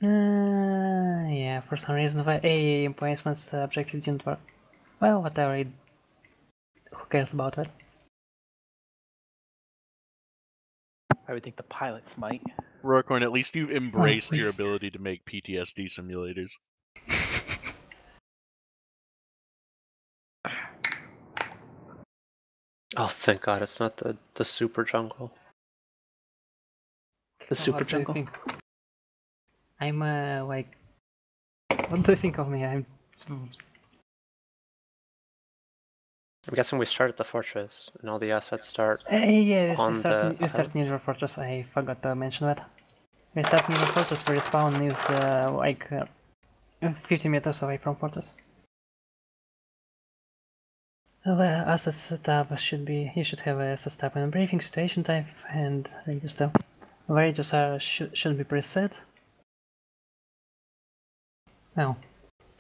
Yeah, for some reason the AA emplacements objective didn't work. Well, whatever, who cares about that? I would think the pilots might. Roarcorn, at least you've embraced your please. ability to make PTSD simulators. Oh, thank God, it's not the super jungle. The super What do you jungle. think? I'm like, what do you think of me? I'm guessing we start at the fortress, and all the assets start yeah, on we start island. Near Fortress. I forgot to mention that. We start near Fortress. Where respawn is like 50 meters away from Fortress. The assets tab should be. You should have a assets tab and a briefing, station type, and radio tab. Radios should be preset. Well,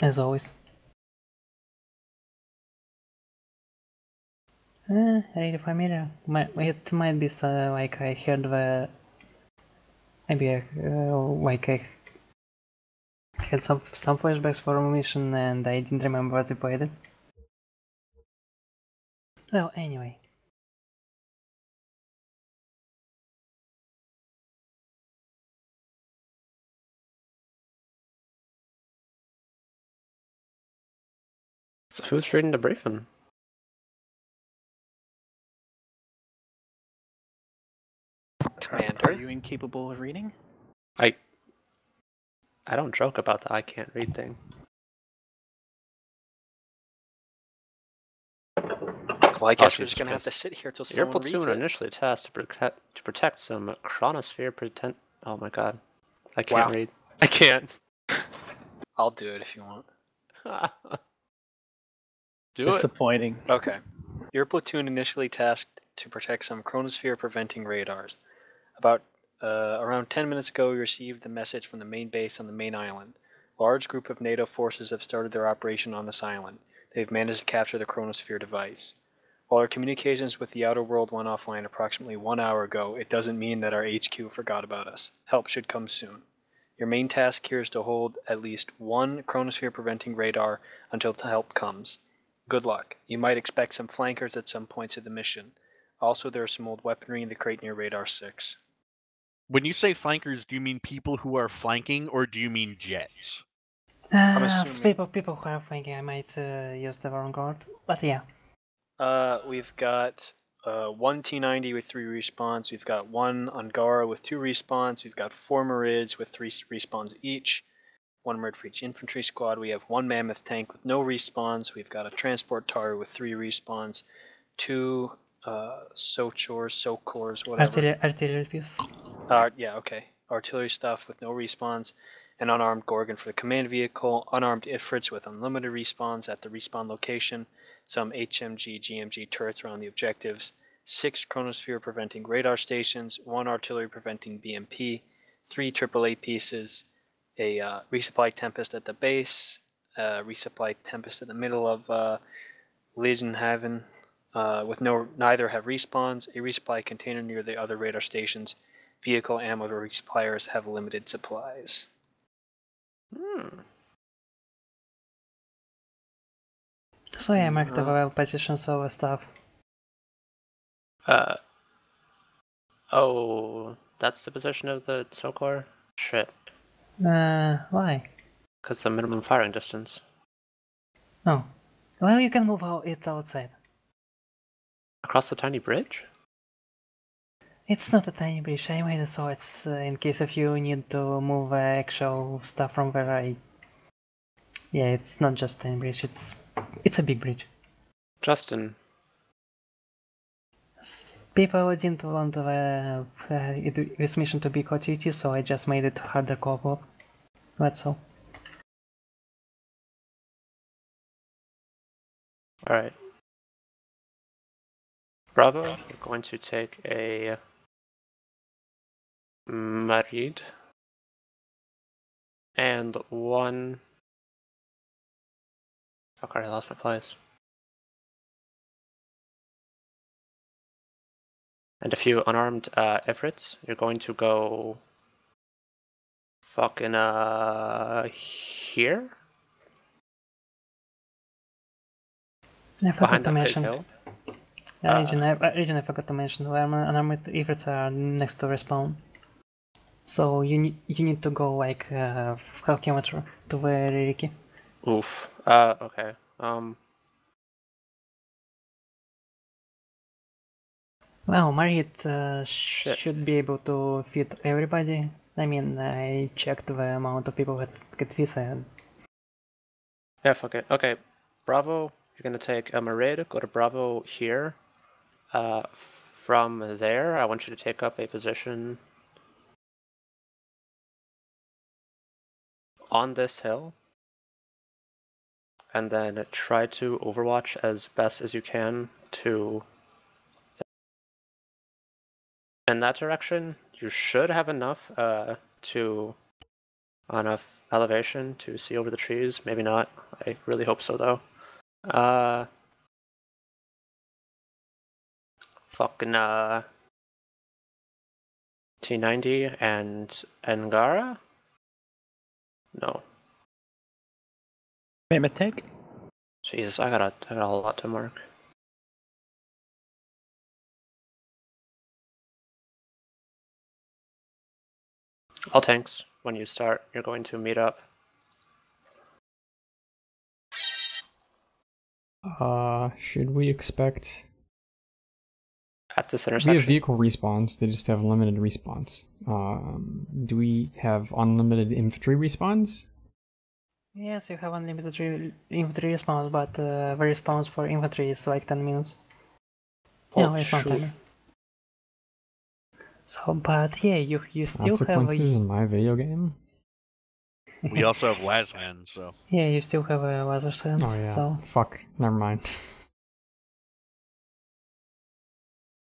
as always. Radio familiar. It might be like I heard the. Maybe like I had some flashbacks for a mission and I didn't remember what we played it. Well, anyway. So who's reading the briefing? Commander. Are you incapable of reading? I don't joke about the I can't read thing. Well, I guess we're Jesus just gonna have Christ. to sit here till Your someone reads platoon it. initially tasked to protect some chronosphere pretend. Oh my God, I can't read. I can't. I'll do it if you want. Do it. Disappointing. Okay. Your platoon initially tasked to protect some chronosphere preventing radars. About around 10 minutes ago, we received the message from the main base on the main island. A large group of NATO forces have started their operation on this island. They've managed to capture the chronosphere device. While our communications with the outer world went offline approximately 1 hour ago, it doesn't mean that our HQ forgot about us. Help should come soon. Your main task here is to hold at least one chronosphere preventing radar until help comes. Good luck. You might expect some flankers at some points of the mission. Also, there is some old weaponry in the crate near Radar 6. When you say flankers, do you mean people who are flanking, or do you mean jets? I'm assuming... People who are thinking I might use the wrong word, but yeah. We've got one T-90 with 3 respawns. We've got one Angara with 2 respawns. We've got 4 Marids with 3 respawns each. 1 Marid for each infantry squad. We have 1 Mammoth tank with no respawns. We've got a transport tar with 3 respawns. 2 Socors, whatever. Artillery piece. Yeah, okay. Artillery stuff with no respawns. An unarmed Gorgon for the command vehicle. Unarmed Ifrits with unlimited respawns at the respawn location. Some HMG, GMG turrets around the objectives. 6 chronosphere preventing radar stations. 1 artillery preventing BMP. 3 AAA pieces. A resupply Tempest at the base. Resupply Tempest in the middle of Legion Haven. With neither have respawns. A resupply container near the other radar stations. Vehicle ammo resuppliers have limited supplies. So yeah, mark the well positions of stuff. Oh, that's the position of the Sokor? Shit. Why? Because the minimum firing distance. Oh. Well, you can move it outside. Across the tiny bridge? It's not a tiny bridge, I made it so it's in case if you need to move actual stuff from where I... Yeah, it's not just a tiny bridge, it's a big bridge. Justin. People didn't want this mission to be QTT, so I just made it harder co-op. That's all. Alright. Bravo, we're going to take a Marid and 1... Fuck, I lost my place. And a few unarmed Ifrits. You're going to go Fucking here? I forgot Behind to that big mention. hill? Region, I forgot to mention where unarmed ifrits are next to respawn. So you need to go like half kilometer to where Riki. Oof. Okay. Well, Margit Shit. should be able to fit everybody. I mean, I checked the amount of people that get visa. Yeah, fuck it. Okay, Bravo, you're gonna take a Marid, go to Bravo here. From there, I want you to take up a position on this hill. And then try to overwatch as best as you can to... In that direction, you should have enough enough elevation to see over the trees. Maybe not. I really hope so though. Fucking T90 and Angara? No. Mammoth tank? Jesus, I got a whole lot to mark. All tanks, when you start, you're going to meet up. Should we expect... At this We have intersection. vehicle respawns, they just have limited respawns. Do we have unlimited infantry respawns? Yes, you have unlimited infantry respawns, but the respawns for infantry is like 10 minutes. Oh, respawn shoot. timer. So, but yeah, you still have Consequences in my video game? We also have Lazhan, so. yeah, you still have a laser sense. Oh yeah, So fuck, never mind.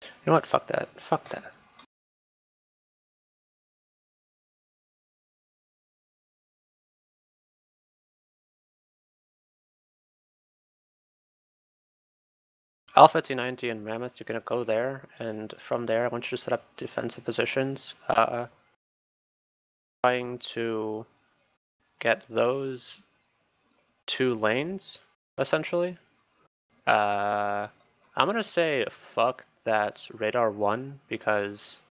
You know what? Fuck that. Fuck that. Alpha T90 and Mammoth, you're gonna go there, and from there, I want you to set up defensive positions. Trying to get those 2 lanes, essentially. I'm gonna say fuck that radar 1, because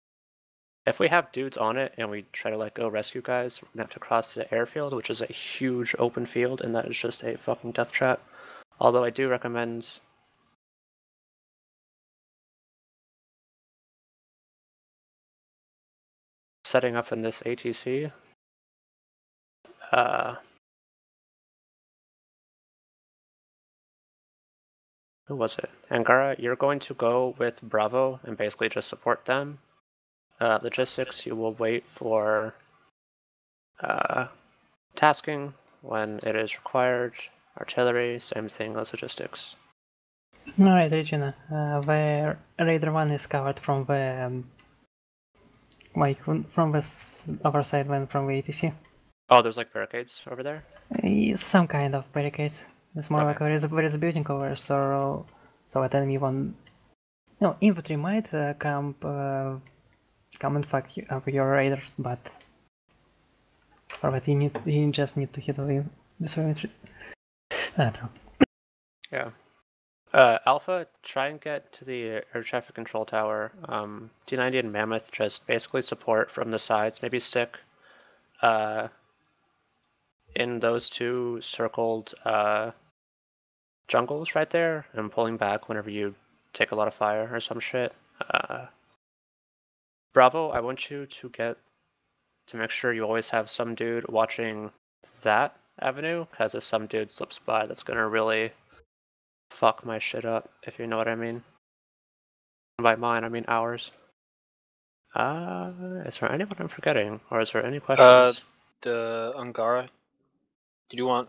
if we have dudes on it and we try to like go rescue guys, we're gonna have to cross the airfield, which is a huge open field, and that is just a fucking death trap. Although I do recommend setting up in this ATC. Who was it? Angara, you're going to go with Bravo and basically just support them. Logistics, you will wait for tasking when it is required. Artillery, same thing as logistics. alright, Regina, where Raider 1 is covered from the like from this other side when from the ATC. Oh, there's like barricades over there? Some kind of barricades. It's more Okay. like there is a building over, so at enemy one. No, infantry might come and fuck up your raiders, but for that you just need to hit this infantry. I don't know. Yeah. Alpha, try and get to the air traffic control tower. T90 and Mammoth just basically support from the sides, maybe stick in those 2 circled jungles right there, and pulling back whenever you take a lot of fire or some shit. Bravo, I want you to make sure you always have some dude watching that avenue, because if some dude slips by, that's gonna really fuck my shit up, if you know what I mean. By mine, I mean ours. Is there anyone I'm forgetting, or is there any questions? The Angara. Did you want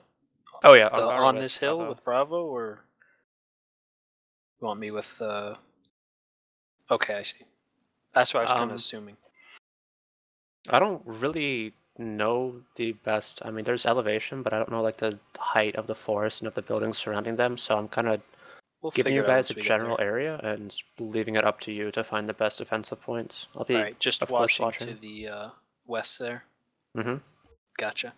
Oh yeah, the Angara on with this hill Bravo. with Bravo, or you want me with Okay, I see. That's what I was kind of assuming. I don't really know the best. I mean, there's elevation, but I don't know like the height of the forest and of the buildings surrounding them. So I'm kind of We'll giving you figure it out guys once a we get general there. area and leaving it up to you to find the best defensive points. I'll be Alright, just of course watching watching. to the west there. Mm-hmm. Gotcha.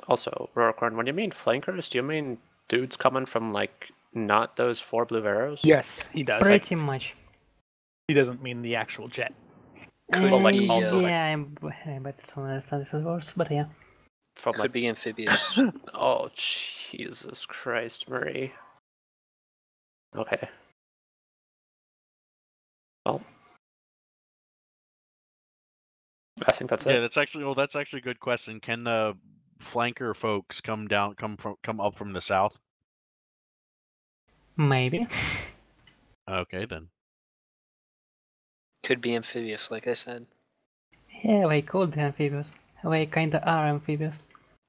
Also, Roricorn, when you mean flankers, do you mean dudes coming from, like, not those 4 blue arrows? Yes, he does. Pretty much. He doesn't mean the actual jet. Could But, like, be, also, like, yeah, but it's on the status of course, but yeah. from, could like, be amphibious. oh, Jesus Christ, Murray. Okay. Well, I think that's Yeah, it. that's actually a good question. Can the flanker folks come up from the south? Maybe. Okay then. Could be amphibious, like I said. Yeah, they could be amphibious. They kinda are amphibious.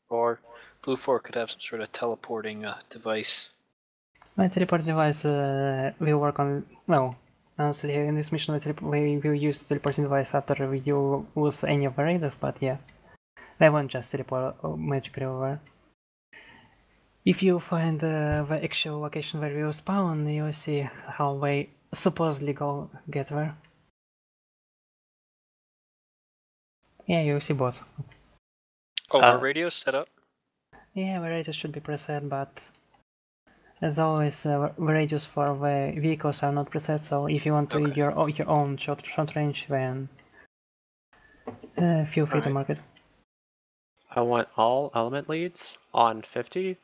Or Blue 4 could have some sort of teleporting device. My teleport device will work on, well, honestly in this mission we will use teleporting device after we lose any of the raiders, but yeah. They won't just teleport magically over. If you find the actual location where we will spawn, you'll see how they supposedly get there. Yeah, you'll see both. Oh, our radio's set up? Yeah, the radius should be preset, but as always, the radius for the vehicles are not preset, so if you want to use your own short range, then feel free to mark it. I want all element leads on 50.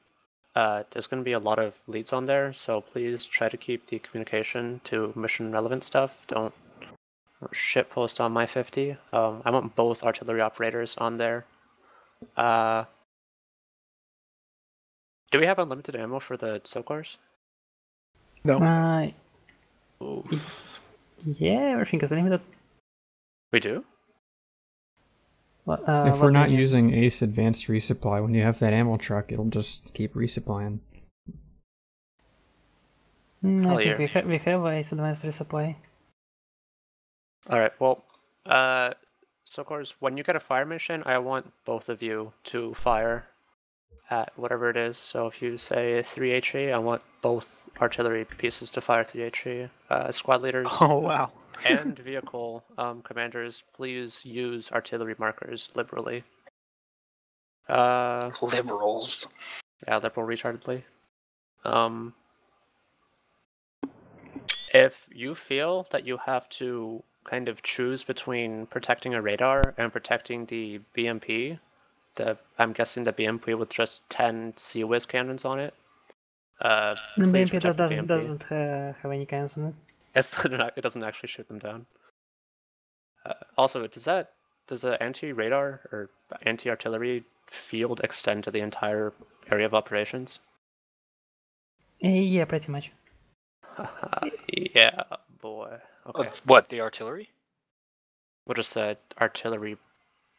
There's going to be a lot of leads on there, so please try to keep the communication to mission relevant stuff. Don't shitpost on my 50. I want both artillery operators on there. Do we have unlimited ammo for the Sokars? No. Yeah, everything is limited. We do? If we're not using Ace Advanced Resupply, when you have that ammo truck, it'll just keep resupplying. I think we have Ace Advanced Resupply. Alright, well, Sokars, when you get a fire mission, I want both of you to fire at whatever it is. So if you say 3 HE, I want both artillery pieces to fire 3 HE. Squad leaders. Oh, wow. And vehicle commanders, please use artillery markers liberally. Liberals. Yeah, liberal retardedly. If you feel that you have to kind of choose between protecting a radar and protecting the BMP, I'm guessing the BMP with just 10 Sea-Whiz cannons on it. The BMP doesn't have any cannons on it. It doesn't actually shoot them down. Also, does the anti-radar or anti-artillery field extend to the entire area of operations? Yeah, pretty much. Yeah, boy. Okay. What, the artillery? We'll just say artillery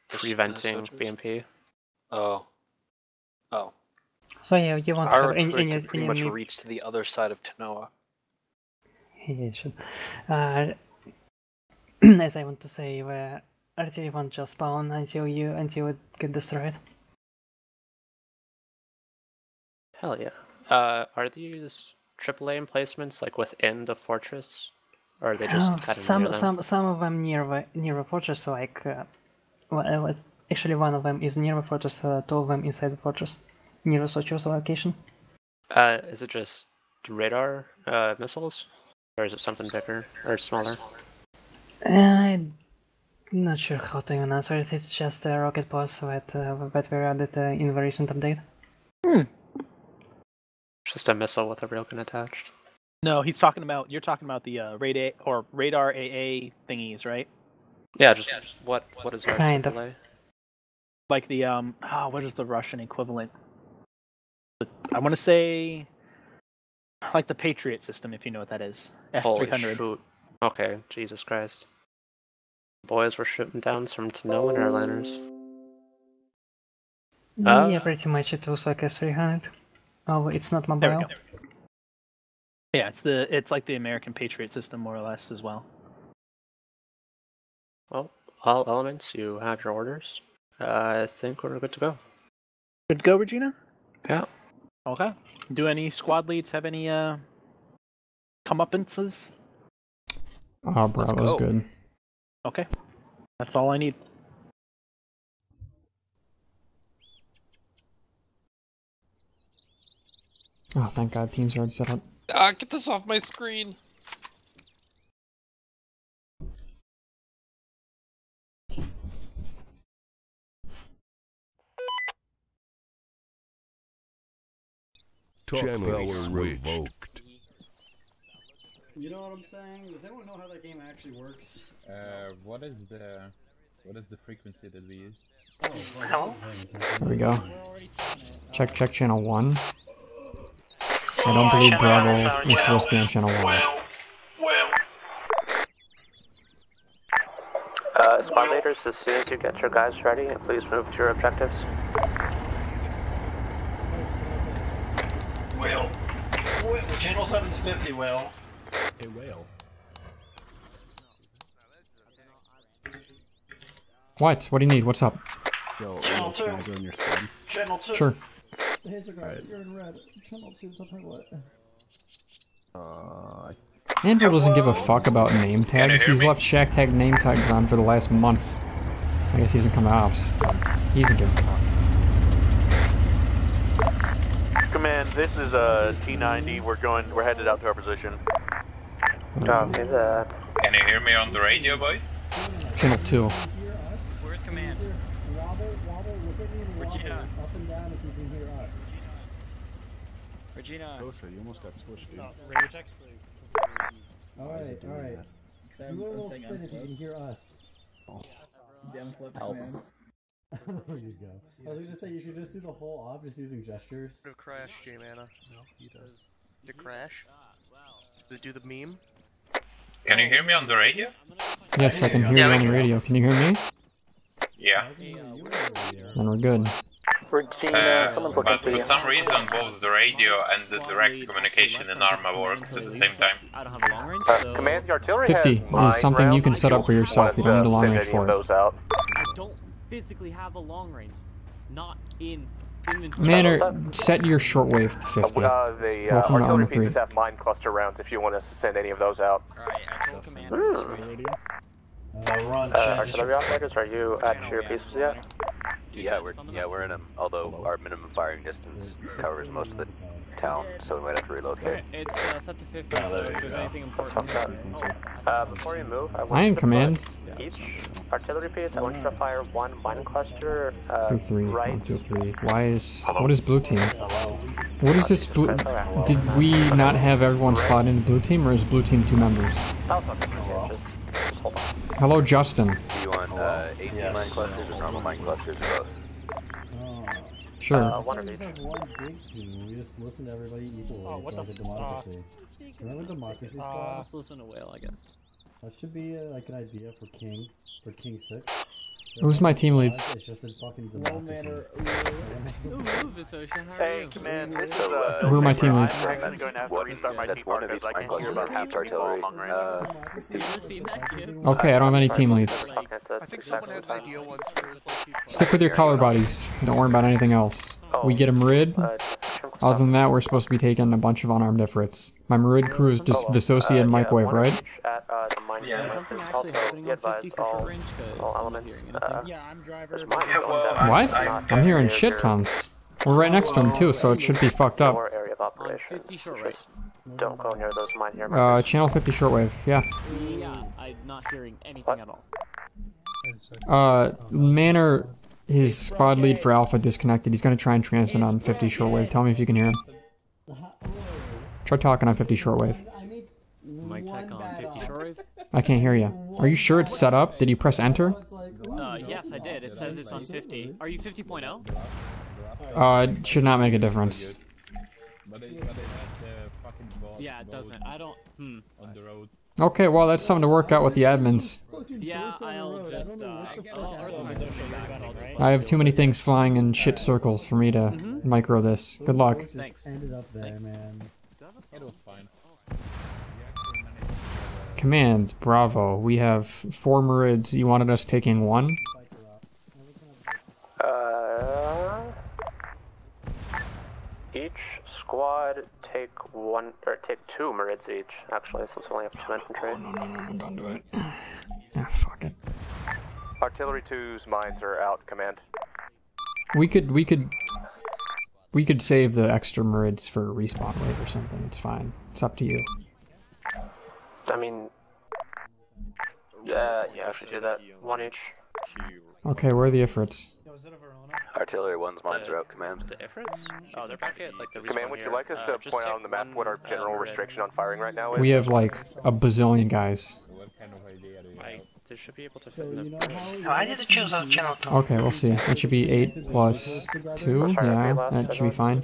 preventing BMP. Oh. So yeah, you won't Our have artillery any could pretty much reach to the other side of Tanoa. Yeah, it should. As I want to say, the artillery won't just spawn until it get destroyed. Hell yeah. Are these AAA emplacements like within the fortress, or are they just kind of near them? Some of them near the fortress. Like, actually, one of them is near the fortress. 2 of them inside the fortress, near the Socho's location. Is it just radar missiles, or is it something bigger or smaller? I'm not sure how to even answer it. It's just a rocket pods that were added in the recent update. Just a missile with a railgun attached. No, you're talking about the radar AA thingies, right? Yeah, just what is our kind of AAA? Like the what is the Russian equivalent? I want to say like the Patriot system, if you know what that is. S300. Holy shoot. Okay, Jesus Christ. Boys were shooting down some Tanoan airliners. Yeah, pretty much it looks like S300. Oh, it's not mobile. There we go. Yeah, it's like the American Patriot system more or less as well. Well, all elements, you have your orders. I think we're good to go. Good to go, Regina? Yeah. Okay. Do any squad leads have any comeuppances? Bravo's good. Okay. That's all I need. Oh, thank God, teams are already set up. Ah, get this off my screen! Channel revoked. You know what I'm saying? Does anyone know how that game actually works? What is the frequency that we use? Oh, There we go. Check channel 1. I don't believe Bravo is supposed to be on channel 1. Spot leaders, as soon as you get your guys ready, please move to your objectives. Will. Channel 7's 50, Will. Hey, whale. What? What do you need? What's up? Yo, Channel 2. can I join your squad? Channel 2. Sure. Hey, you're in red. Channel 2, tell me what. Andrew doesn't give a fuck about name tags. He's left shack tag name tags on for the last month. I guess he doesn't come out. He doesn't give a fuck. Command, this is T90. We're headed out to our position. Copy that. Can you hear me on the radio, boys? Channel 2. Where's command? Wobble, look at me and wobble Regina. up and down if you can hear us. Regina. Squishy, you almost got squished, dude. Alright. Do a little spin if you can hear us. Damn flip, man. There you go. I was gonna say you should just do the whole op just using gestures. Crash, J-Mana. No, he does. Did it crash? Did it do the meme? Can you hear me on the radio? Yes, I can hear you on the radio. Can you hear me? Yeah. Then we're good. But for some reason both the radio and the direct communication in Arma works at the same time. I don't have a long range, so... Command, the artillery 50 has is something you can set up for yourself. You don't need a long range for it. out. I don't physically have a long range. Not in inventory. Manor, set your shortwave to 50. The Welcome to artillery Arma 3. pieces have mine cluster rounds if you want to send any of those out. Alright, I told command. Run, Artillery operators, are you at your pieces yet? Yeah, we're in them. Although our minimum firing distance covers most of the town, so we might have to relocate. It's set to 50, so if there's anything important. Before you move, I am command. Each artillery piece, I want you to fire one mine cluster 2-3, right. 1-2-3. What is blue team? What is this blue? Did we not have everyone slot into blue team, or is blue team 2 members? Just hold on. Hello, Justin. Do you want 18 mine clusters or normal mine clusters or both? Sure. One of We each. just have one big team. We just listen to everybody equally. It's like a democracy. Remember democracy squad? Let's listen to Whale, I guess. That should be like an idea for King 6. Who's my team leads? It's just a fucking democracy. Ooh, Visocian, how are Hey, you? command, this is Who are my team leads? I'm going to have to restart my That's team one of because these I mine can't hear clusters about about half artillery. Have you ever seen that kid? Okay, I don't have any team leads. I think someone had an idea once where it was like... Stick with your color bodies. Don't worry about anything else. We get a Marid. Other than that, we're supposed to be taking a bunch of unarmed efforts. My Marid crew is just Visocia and microwave, right? Yeah, is something actually happening on 50 for short range? Cause I'm not hearing anything. Yeah, I'm driver. What? I'm hearing shit tons. We're right next to him too, so it should be fucked up. Area of On operations. 50 short range. Don't go near those mine here. Channel 50 shortwave, yeah. Yeah, I'm not hearing anything at all. Manor, his squad lead for Alpha disconnected. He's gonna try and transmit on 50 shortwave. Tell me if you can hear him. Try talking on 50 shortwave. Mic check on 50 shortwave. I can't hear you. Are you sure it's set up? Did you press enter? Yes, I did. It says it's on 50. Are you 50.0? It should not make a difference. Yeah, it doesn't. I don't. On the road. Okay, well that's something to work out with the admins. Yeah, I'll just. I have too many things flying in shit circles for me to micro this. Good luck. Thanks. Ended up there, man. It was fine. Command, Bravo. We have 4 Marids. You wanted us taking 1? Each squad take 1 or take 2 Marids each. Actually, since we only have 2 infantry. No, don't do it. Ah, fuck it. Artillery 2's mines are out. Command. We could We could save the extra merids for respawn rate or something. It's fine. It's up to you. I mean, yeah, I should do that. 1 each. Okay, where are the Ifrits? Artillery 1's mines are out, command. The Ifrits? Oh, they're back at like the Command, would you like us to point out on the map what our general restriction on firing right now is? We have like a bazillion guys. They should be able to fit in the... I need to choose a channel 2. Okay, we'll see. It should be 8 plus 2. Yeah, that should be fine.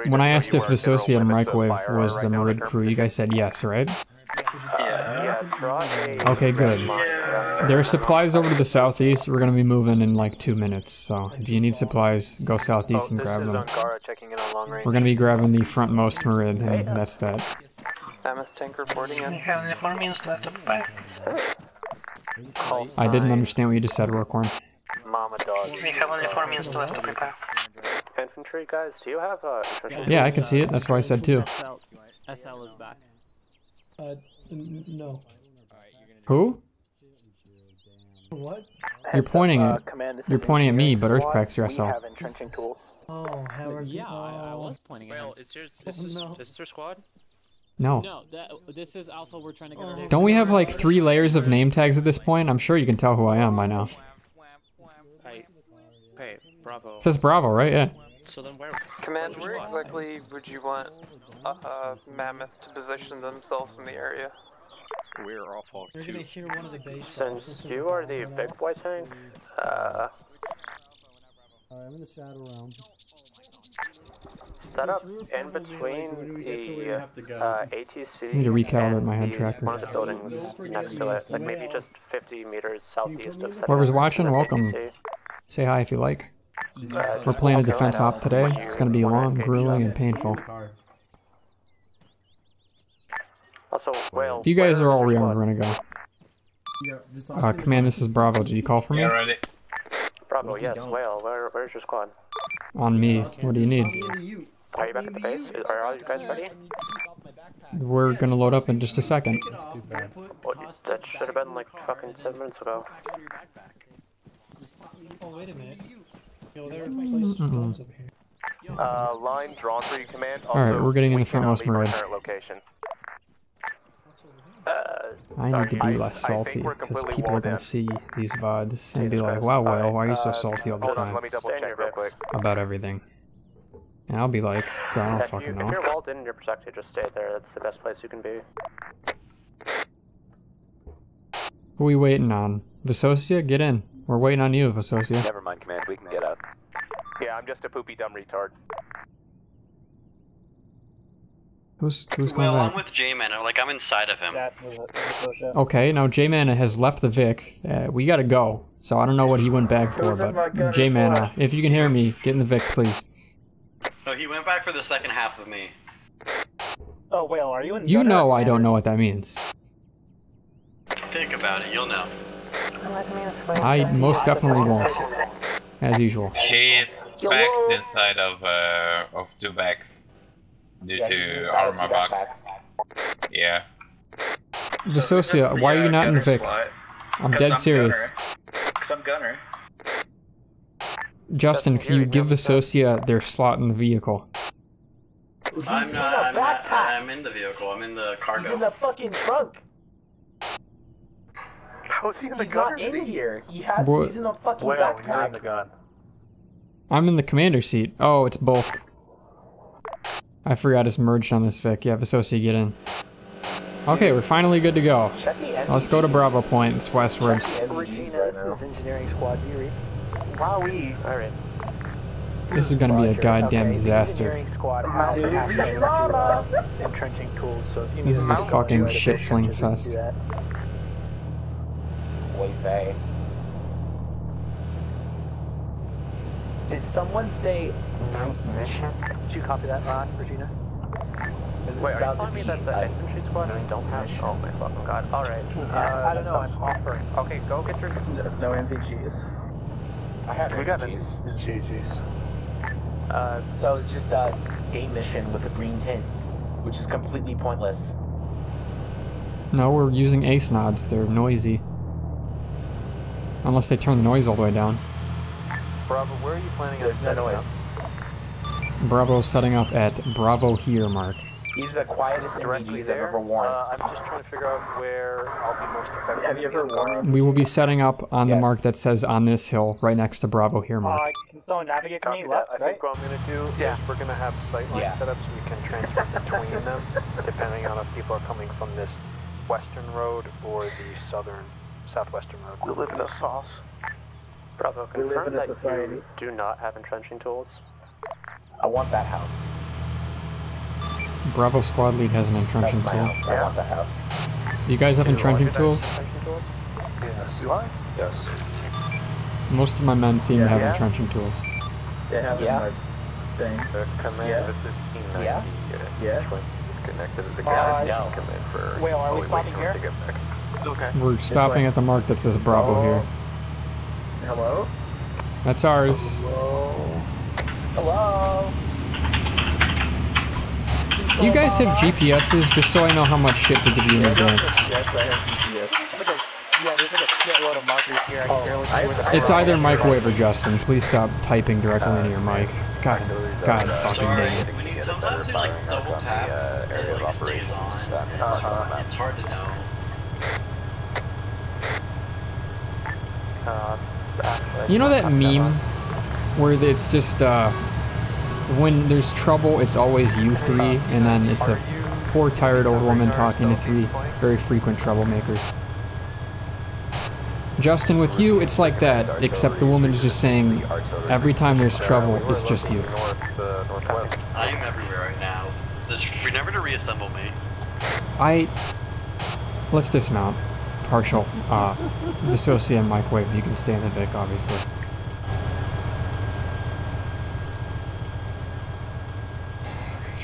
When I asked if Visosia and Microwave was the Merid crew, you guys said yes, right? Okay, good. There are supplies over to the southeast. We're gonna be moving in like 2 minutes, so if you need supplies, go southeast and grab them. We're gonna be grabbing the frontmost Merid, and that's that. Mammoth tank reporting in. You have any more means left to prepare? I didn't understand what you just said, Rocorn. Mama dog. We have only 4 means left to prepare. Infantry guys, do you have Yeah, I can see it. That's why I said 2. SL is back. No. Who? What? You're pointing at. You're pointing at me, but Earthquake's your SL. Oh, Howard. Yeah, I was pointing at Well, is this your squad? No. No, this is Alpha. We're trying to get our... Don't we have like 3 layers of name tags at this point? I'm sure you can tell who I am by now. Hey, Bravo. It says Bravo, right? Yeah. So then where... Command, where exactly would you want Mammoth to position themselves in the area? We're off all You're gonna hear one of the base. Since you are the big boy tank, Alright, I'm in the saddle realm. set up in between the ATC I need to recalibrate my head tracker. one of the buildings next to it, like maybe just 50 meters southeast of Whoever's watching, welcome. Say hi if you like. We're playing a defense op today. It's going to be long, grueling, and painful. Also, Whale, If you guys are all real, we're going to go. Command, this is Bravo. Did you call for me? Yeah, ready. Bravo, yes, Whale, where's your squad? On me. What do you need? Are you back at the base? Are all you guys ready? We're going to load up in just a second. Well, that should have been like fucking 7 minutes ago. Oh, wait a minute. Yo, there are places over here. Line drawn for you, command. Alright, we're getting in the frontmost Merid. Location. I need to be less salty, because people are going to see these VODs and be like, wow, Whale, why are you so salty all the time? Let me double check real quick. About everything. And I'll be like, I don't fucking know. If you're walled in and you're protected, just stay there. That's the best place you can be. Who are we waiting on? Visosia, get in. We're waiting on you, Visosia. Never mind, command. We can get out. Yeah, I'm just a poopy dumb retard. Who's going Well, back? I'm with J-Man. Like, I'm inside of him. Okay, now J-Mana has left the Vic. We gotta go. So I don't know what he went back for, but J-Mana, if you can hear me, get in the Vic, please. No, he went back for the second half of me. Oh, Whale, are you in? You know I don't know what that means. Think about it, you'll know. I most definitely won't. As usual. She's packed inside of 2 bags due to Arma box. Yeah. Visosia, why are you not in the Vic? I'm dead serious. Because I'm gunner. Justin, can you give Visosia their slot in the vehicle? I'm not. I'm in the vehicle. I'm in the cargo. He's in the fucking trunk. How's he in the He's not in here. He's in the fucking Well, backpack. you're in the gun. I'm in the commander seat. Oh, it's both. I forgot it's merged on this Vic. Yeah, Visosia, get in. Okay, we're finally good to go. Let's go to Bravo Point. It's westwards. Engineering squad, do you read? Wowee. Alright. This is gonna be a goddamn disaster. Entrenching tools, so if you This is a fucking shit fling fest. Did someone say night mission? Did you copy that, Regina? Wait, are you telling me that the infantry squad don't have... Oh my fucking god. Alright. I don't know, I'm offering. Okay, go get your... No MVGs. I have MVGs. GG's. So it's just a game mission with a green tint, which is completely pointless. No, we're using ace nods. They're noisy. Unless they turn the noise all the way down. Bravo, where are you planning on There's no setting noise. up? Bravo setting up at Bravo here, Mark. These are the quietest MVGs I've ever worn. I'm just trying to figure out where I'll be most effective. Have you ever worn? We will be setting up on the Yes. mark that says on this hill, right next to Bravo here, Mark. Can someone navigate for me Copy left, that. I think what I'm going to do is we're going to have sight lines set up so we can transfer between them, depending on if people are coming from this western road or the southwestern road. We live in a sauce. Bravo, We live confirm in a that society. you do not have entrenching tools. I want that house. Bravo squad lead has an entrenching That's my tool. house. I want that house. Do you guys have entrenching tools? Yes. You are? Yes. Most of my men seem to have Yeah. entrenching tools. They have Yeah. my thing. Command, this is Team 90. Yeah. Yeah. Disconnected at the No. gas. Come in for. Wait, are we while stopping wait for here? it to get back. Okay. We're stopping at the mark that says Bravo here. Hello? That's ours. Hello? Do you guys have GPSs, just so I know how much shit to give you in advance? Yes, I have GPS. Yeah, there's like a shitload of markers here. I can barely see where the It's either microwave or Justin. Please stop typing directly into your mic. God fucking dang it. When you sometimes you like double tap, it like stays on. It's hard to know. You know that meme where it's just when there's trouble, it's always you three, and then it's a poor tired old woman talking to three very frequent troublemakers. Justin, with you, it's like that, except the woman's just saying every time there's trouble, it's just you. I am everywhere right now. Remember to reassemble me. Let's dismount. Partial. Dissociate microwave, you can stay in the Vic, obviously.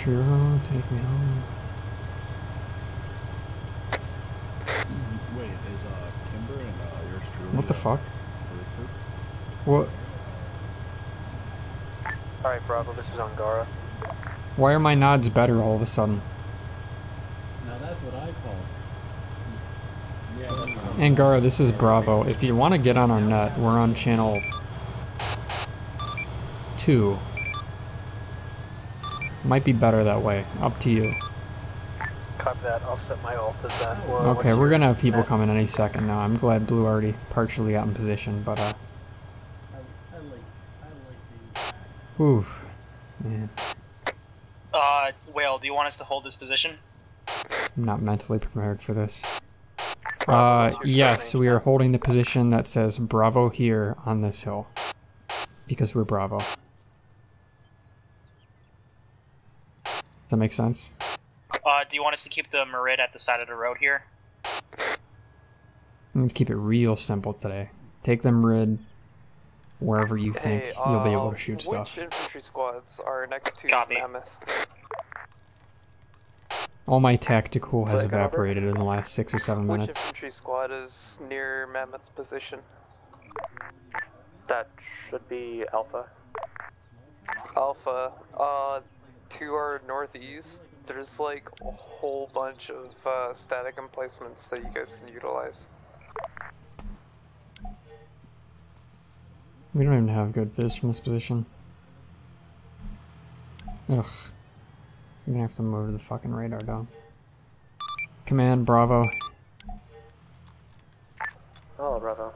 Sure, take me home. Wait, is Kimber and yours truly? What the fuck? What? Alright, Bravo, this is Angara. Why are my nods better all of a sudden? Now that's what I call. Angara, this is Bravo. If you want to get on our net, we're on channel 2. Might be better that way. Up to you. Copy that. I'll set my ult as that. Okay, we're gonna have people coming any second now. I'm glad Blue already partially got in position, but Ooh, man. Whale, do you want us to hold this position? I'm not mentally prepared for this. Yes, we are holding the position that says Bravo here on this hill. Because we're Bravo. Does that make sense? Do you want us to keep the Merid at the side of the road here? I'm gonna keep it real simple today. Take them rid wherever you think you'll be able to shoot stuff. Which infantry squads are next to Mammoth? All my tactical has evaporated in the last 6 or 7 Which minutes. infantry squad is near Mammoth's position? That should be Alpha. Alpha. To our northeast, there's like a whole bunch of static emplacements that you guys can utilize. We don't even have good viz from this position. Ugh. I'm gonna have to move the fucking radar down. Command, Bravo. Oh, Bravo.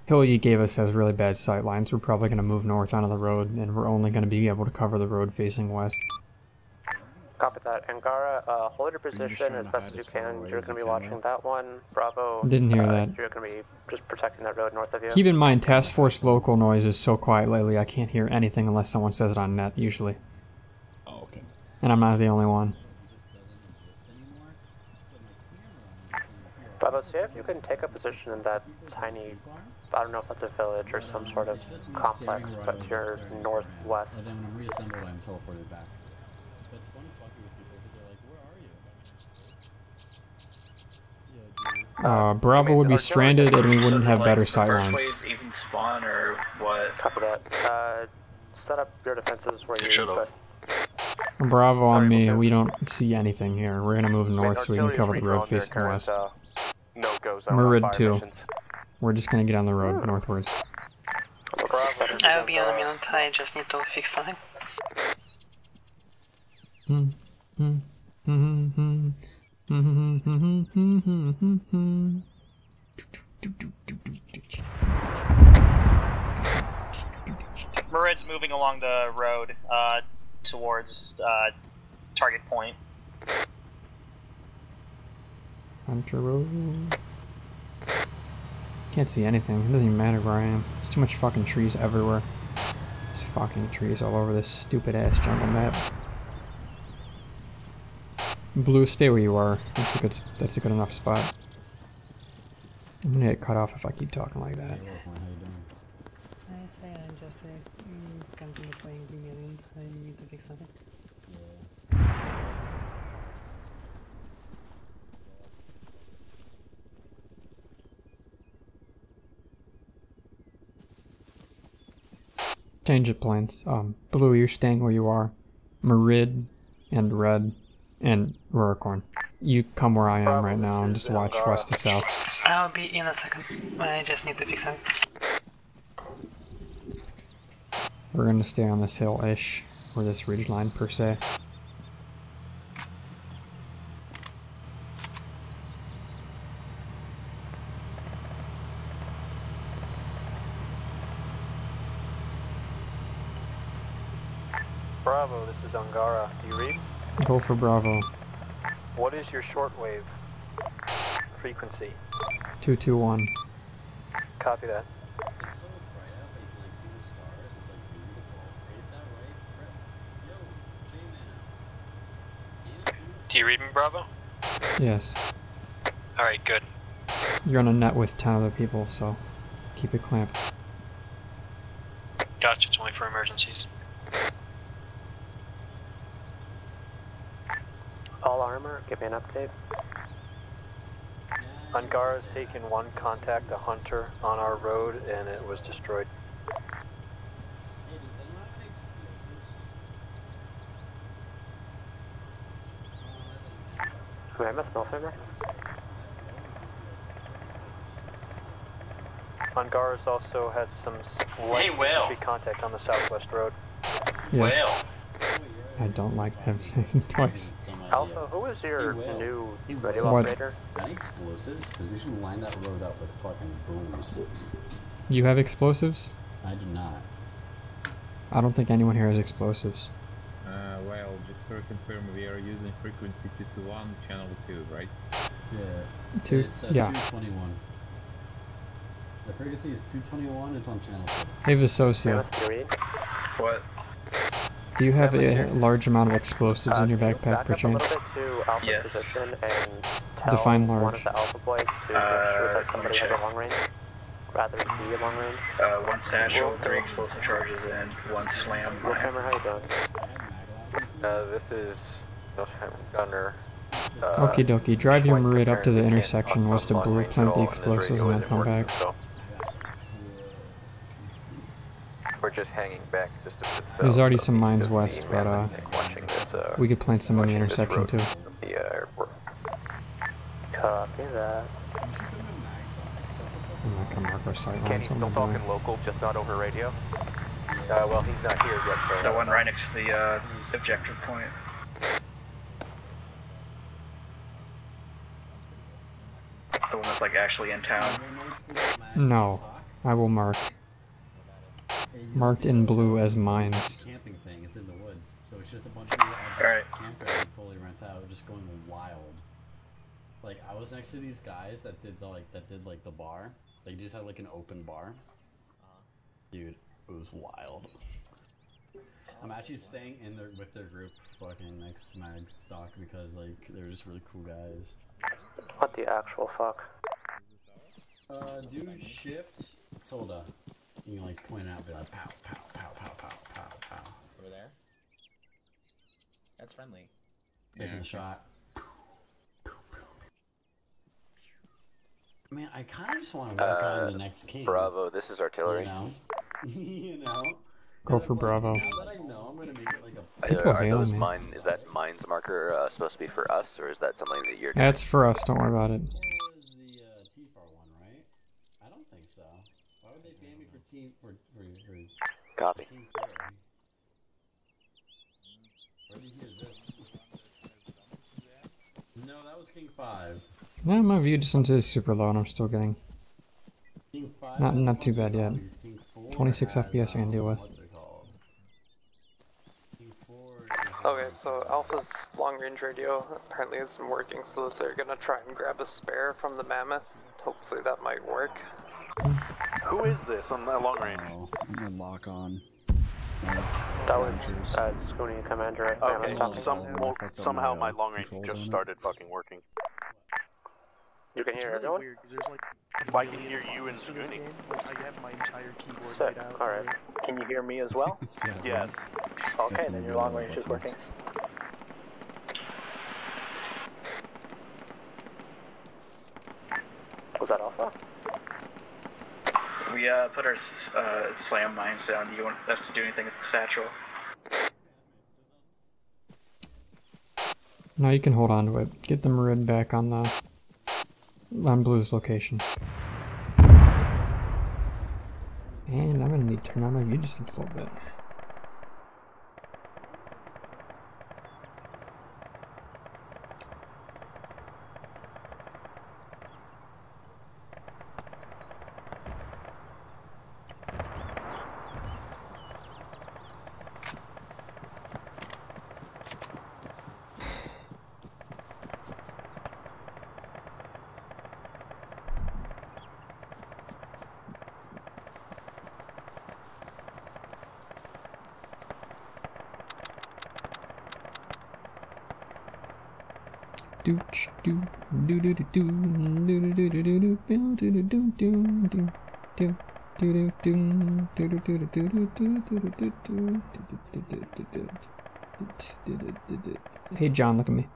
Hill you gave us has really bad sight lines. We're probably gonna move north onto the road, and we're only gonna be able to cover the road facing west. Copy that. Angara, hold your position as best as you can. You're going to be watching that one. Bravo. Didn't hear that. You're going to be just protecting that road north of you. Keep in mind, Task Force local noise is so quiet lately, I can't hear anything unless someone says it on net, usually. Oh, okay. And I'm not the only one. Bravo, see if you can take a position in that tiny, I don't know if that's a village or some sort of complex, but to your northwest. And then when I'm reassembled, I'm teleported back. It's funny fucking with people because they're like, where are you? Bravo would be stranded and we wouldn't have better sight lines. Even spawn or what? Copy that. Set up your defenses where you best. Bravo on me, we don't see anything here. We're gonna move north so we can cover the road facing west. Merid 2. We're just gonna get on the road northwards. Bravo, I'll be in a minute, I just need to fix something. Marid's moving along the road towards target point. Hunter Road. Can't see anything. It doesn't even matter where I am. There's too much fucking trees everywhere. There's fucking trees all over this stupid ass jungle map. Blue, stay where you are. That's a good enough spot. I'm gonna get cut off if I keep talking like that. I say I'm just continue playing Green. I need to fix something. Change of plans. Blue, you're staying where you are. Marid and Red and Ruricorn. You come where I am right now and just watch west to south. I'll be in a second. I just need to fix something. We're gonna stay on this hill-ish, or this ridge line per se. Bravo, this is Angara. Do you read? Go for Bravo. What is your shortwave frequency? 221. Copy that. Do you read me, Bravo? Yes. Alright, good. You're on a net with 10 other people, so keep it clamped. Gotcha, it's only for emergencies. All armor, give me an update. Angara's taken one contact, a hunter, on our road, and it was destroyed. Who am I, Spellfammer? Angara's also has some light infantry contact on the southwest road. Yes. I don't like them saying twice. Alpha, who is your new radio What? operator? Got explosives? Because we should line that road up with fucking booms. You have explosives? I do not. I don't think anyone here has explosives. Well, just to confirm, we are using frequency 221, channel 2, right? Yeah. Two- It's yeah. 221. The frequency is 221, it's on channel 2. Hey Visocia, What? do you have a large amount of explosives in your backpack, perchance? Yes. Position and tell Define one large. of the alpha boys to make sure that somebody has a long range. Rather be a long range. One satchel, 3 explosive charges, and 1 slam. Warhammer, how you doing? This is Gunner. Okie dokie, drive your Marid up to the intersection west of Blue, plant the explosives, and then come back. We're just hanging back just a bit. There's already some mines west, but we could plant some in the intersection too. The airport. Copy that. I'm not gonna mark our sight Kenny's lines. still talking local, just not over radio. Well, he's not here yet, so... The one right next to the objective point. The one that's like actually in town. No, I will mark. Marked in blue as mines. Camping thing, it's in the woods. So it's just a bunch of people at this camper and fully rent out, just going wild. Like, I was next to these guys that did the bar. They just had like an open bar. Dude, it was wild. I'm actually staying in there with their group fucking next mag stock because like they're just really cool guys. What the actual fuck? Do shift soda. You can like point it out and be like pow pow pow pow pow pow pow. Over there? That's friendly. Taking a shot. Man, I kind of just want to work on the next king. Bravo, this is artillery. You know? You know? Go for Bravo. Now that I know, I'm gonna make it like a... People Are hailing those me. mine, is that mines marker supposed to be for us, or is that something that you're doing? That's for us, don't worry about it. The T-FAR one, right? I don't think so. Why would they ban me for team for Copy. King 4? Where did you hear this? No, that was King 5. Yeah, my view distance is super low and I'm still getting King 5 not too bad yet. zombies. King 4 26 has, FPS I can deal with. what's it called? King 4 Okay, so Alpha's long-range radio apparently isn't working, so they're gonna try and grab a spare from the Mammoth. Hopefully that might work. Who is this on that long range? I'm gonna lock on. That was Scooney Commander at Okay, Mammoth. somehow my long range just started fucking working. You can hear everyone? Weird, 'cause there's like. I can hear you and Scooney. I have my entire keyboard Sick. laid out. Alright. Can you hear me as well? Yes. Okay, then your long range is working. Was that Alpha? We put our slam mines down. Do you want us to do anything with the satchel? No, you can hold on to it. Get them rid back on Blue's location. And I'm gonna need to turn on my view distance a little bit. Hey John, look at me.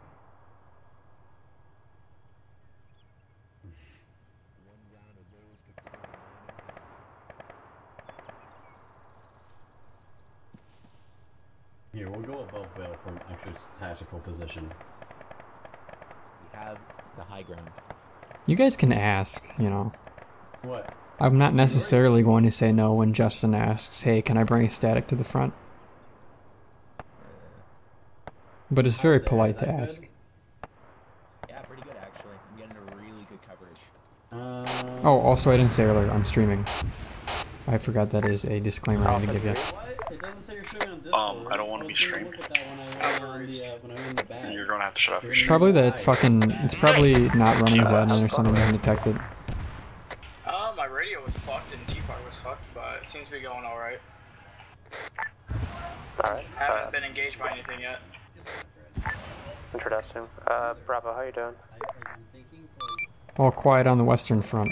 Here, we'll go above Whale for an extra tactical position. We have the high ground. You guys can ask, you know. What? I'm not necessarily going to say no when Justin asks, hey, can I bring a static to the front? But it's very polite to ask. Yeah, pretty good actually. I'm getting a really good coverage. Oh, also I didn't say earlier, I'm streaming. I forgot that is a disclaimer I need to give you. It doesn't say you're streaming on Discord. I don't want to be streamed. You're gonna have to shut off your It's stream. probably that fucking, it's probably not running as admin or something undetected. My radio was fucked and T-Bar was fucked, but it seems to be going alright. Alright. Haven't been engaged by anything yet. Interesting. Bravo, how you doing? All quiet on the western front.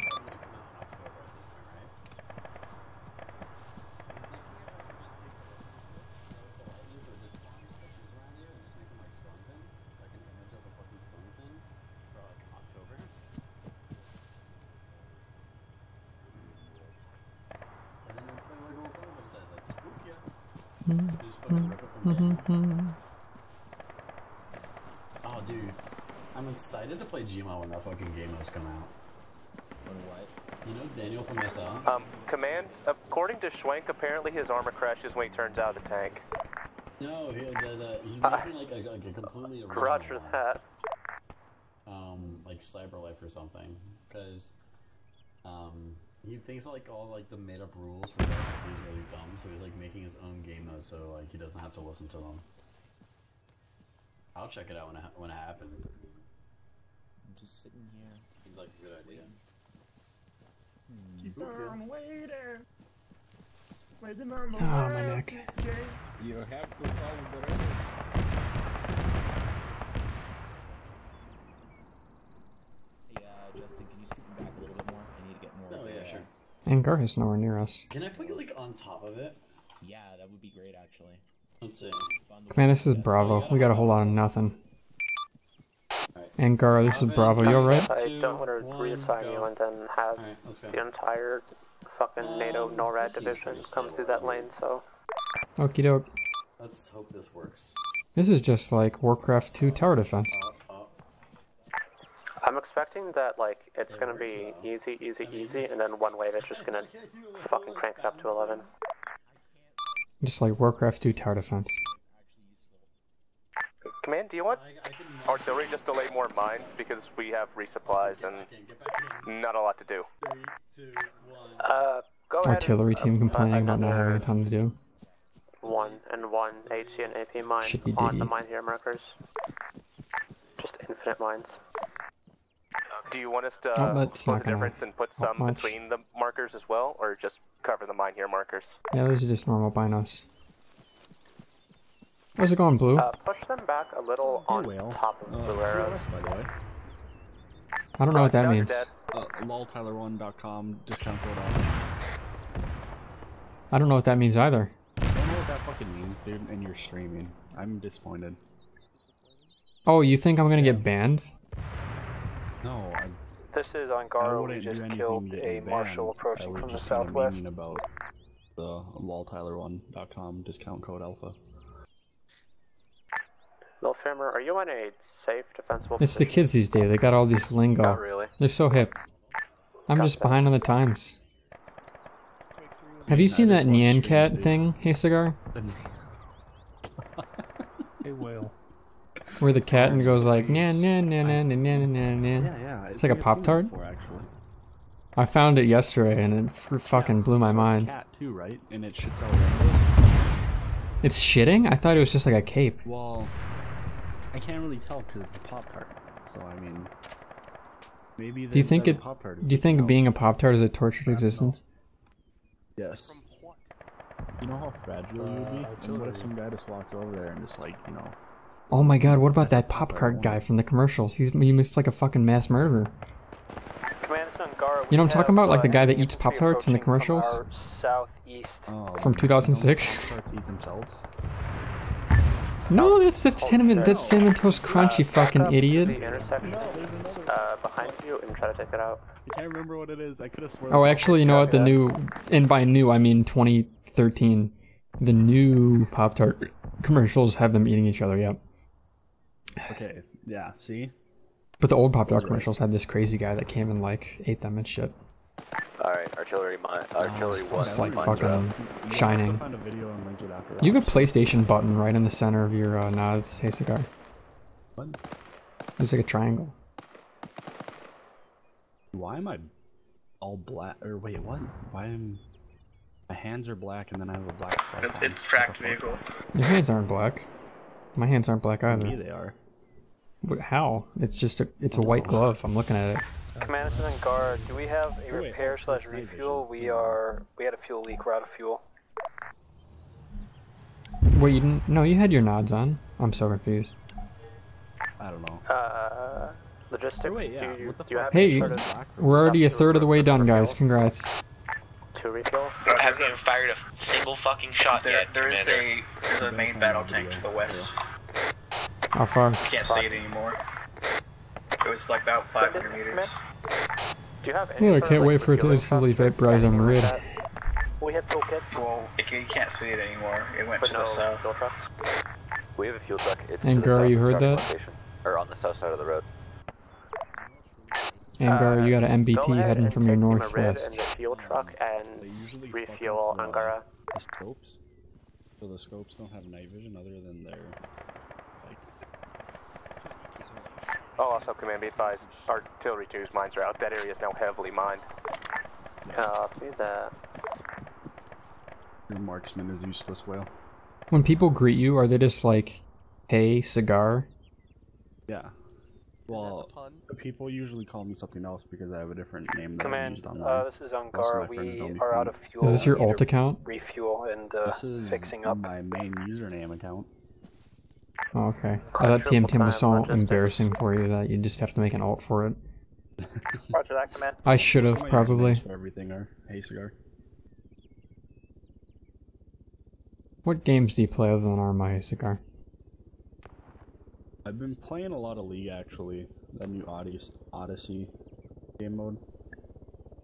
Oh, dude. I'm excited to play Gmo when that fucking game modes come out. What? You know Daniel from SL? Command, according to Schwenk, apparently his armor crashes when he turns out of the tank. No, he's making like a completely original Roger one. that. Like Cyberlife or something. Because, he thinks like all like the made up rules for that is really dumb, so he's like making his own game mode so like he doesn't have to listen to them. I'll check it out when it happens. I'm just sitting here. Seems like a good idea. Keep on waiting. Oh, my neck. You have to solve the riddle. Hey, Justin, can you scoot me back a little bit more? I need to get more. Oh yeah, sure. And Garth's nowhere near us. Can I put you like on top of it? Yeah, that would be great actually. Let's see. Man, this is Bravo. We got a whole lot of nothing. And Gar, this is Bravo. You alright? I don't want to reassign you and then have the entire fucking NATO NORAD division come through that lane, so... Okie doke. Let's hope this works. This is just like Warcraft 2 tower defense. I'm expecting that, like, it's gonna be easy, and then one wave is just gonna fucking crank it up to 11. Just like Warcraft 2 tower defense. Command, do you want artillery just to lay more mines because we have resupplies and not a lot to do? Go ahead. Artillery team complaining about not having a ton to do. 1 and 1 HC and AP mine Should be on diggy. the mine here markers. Just infinite mines. Do you want us to Oh, that's split not the gonna difference and put help some much. between the markers as well, or just cover the mine here markers? Yeah, those are just normal binos. How's it going, Blue? Push them back a little on top of blue arrows. By the way. I don't know what that means. loltyler1.com discount code out. I don't know what that means either. I don't know what that fucking means, dude, and you're streaming. I'm disappointed. Oh, you think I'm gonna get banned? No, This is I Angara. We wouldn't do just anything killed to get a you banned. marshal I approaching was from the just kinda southwest. memeing about the loltyler1.com discount code alpha. Lil Farmer, are you on a safe, defensible It's the position? kids these days. They got all this lingo. Not really. They're so hip. I'm just behind on the times. Have you seen that Nyan Cat thing, Hey Cigar? Hey whale. Where the cat and goes like nyan nyan nyan nyan nyan nyan nyan. Yeah. It's like a Pop-Tart. Actually. I found it yesterday and it fucking blew my mind. Cat too, right? And it shits out rainbows. It's shitting? I thought it was just like a cape. Well, I can't really tell because it's a Pop-Tart. So I mean, maybe the Do you think inside it? of Pop-Tart is Do you think being a Pop-Tart is a tortured existence? Yes. You know how fragile you would be? And what if some guy just walks over there and just like, you know... Oh my god, what about that Pop-Tart guy from the commercials? He missed like a fucking mass murderer. Command, it's Angara. You know what I'm talking about? Like the guy that enemy eats Pop-Tarts in the approaching from commercials? our southeast. From 2006? Pop-Tarts eat themselves? No, that's cinnamon toast crunch, you fucking The idiot. intersection behind you and try to take it out. I can't remember what it is. I could have sworn... Oh, actually, you know what? The new, and by new I mean 2013, the new Pop-Tart commercials have them eating each other, yep. Okay, yeah, see? But the old Pop-Tart commercials had this crazy guy that came and like ate them and shit. Alright, artillery one. It's like fucking shining. Find a video and link it after. You have a PlayStation button right in the center of your nods, Hey Cigar. What? There's like a triangle. Why am I all black? Or wait, what? Why am... My hands are black and then I have a black scarf on. It's tracked vehicle. Your hands aren't black. My hands aren't black either. Me, they are. How? It's just it's a white glove. I'm looking at it. Command, it's Angara. Do we have a repair / refuel? We had a fuel leak. We're out of fuel. Wait, you didn't? No, you had your nods on. I'm so confused. I don't know. Logistics. Wait, yeah. Do What the you have Hey, any sort of we're already a third of the way done, guys. Congrats. to refuel? I haven't even fired a single fucking shot yet, There's Commander. a main battle tank to the west. How far? You can't see it anymore. It was like about 500 meters. Do you have any Yeah, I sort can't of, wait like, for it to refueling instantly costs or vaporize on anything like rid. that? We have toolkits. Well, you can't see it anymore. It went But to no the south. fuel trucks? We have a fuel truck. It's Angar, you heard that? Or on the south side of the road. Angar, you got an Go MBT ahead heading and from your take him a rid northwest. in the fuel truck and refuel Angara. The scopes? So the scopes don't have night vision other than their... Like... Oh, also, command be advised, artillery 2's mines are out. That area is now heavily mined. Copy that. Your marksman is useless, whale. When people greet you, are they just like, "Hey, cigar"? Yeah. Well, people usually call me something else because I have a different name that I Command, used online. this is Most of Angara. my friends know We me are from out of it. fuel. Is this your We need alt to account? Refuel and This is fixing up. my main username account. Oh, okay. I thought TMTM was so embarrassing for you that you just have to make an alt for it. Roger that, command. I should have, Some of my probably. usernames for everything are Hey Cigar. What games do you play other than Arma, Hey Cigar? I've been playing a lot of League actually. That new Odyssey game mode.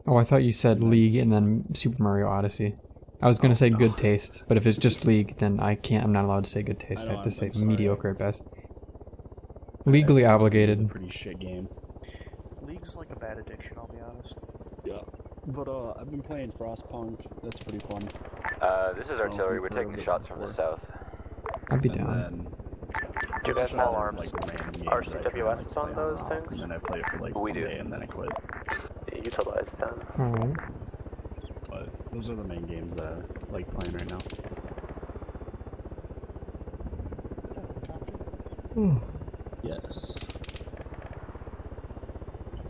Oh, I thought you said League and then Super Mario Odyssey. I was gonna say good taste, but if it's just League, then I'm not allowed to say good taste. I have to say mediocre at best. Legally obligated. It's a pretty shit game. League's like a bad addiction, I'll be honest. Yeah. But I've been playing Frostpunk. That's pretty fun. This is artillery. We're taking shots from the south. I'd be down. Do you guys have arms? RCWS is on those things? And then I play it for like We one do. day and then I quit. Utilize them. Alright. But those are the main games that I like playing right now. Yes. Is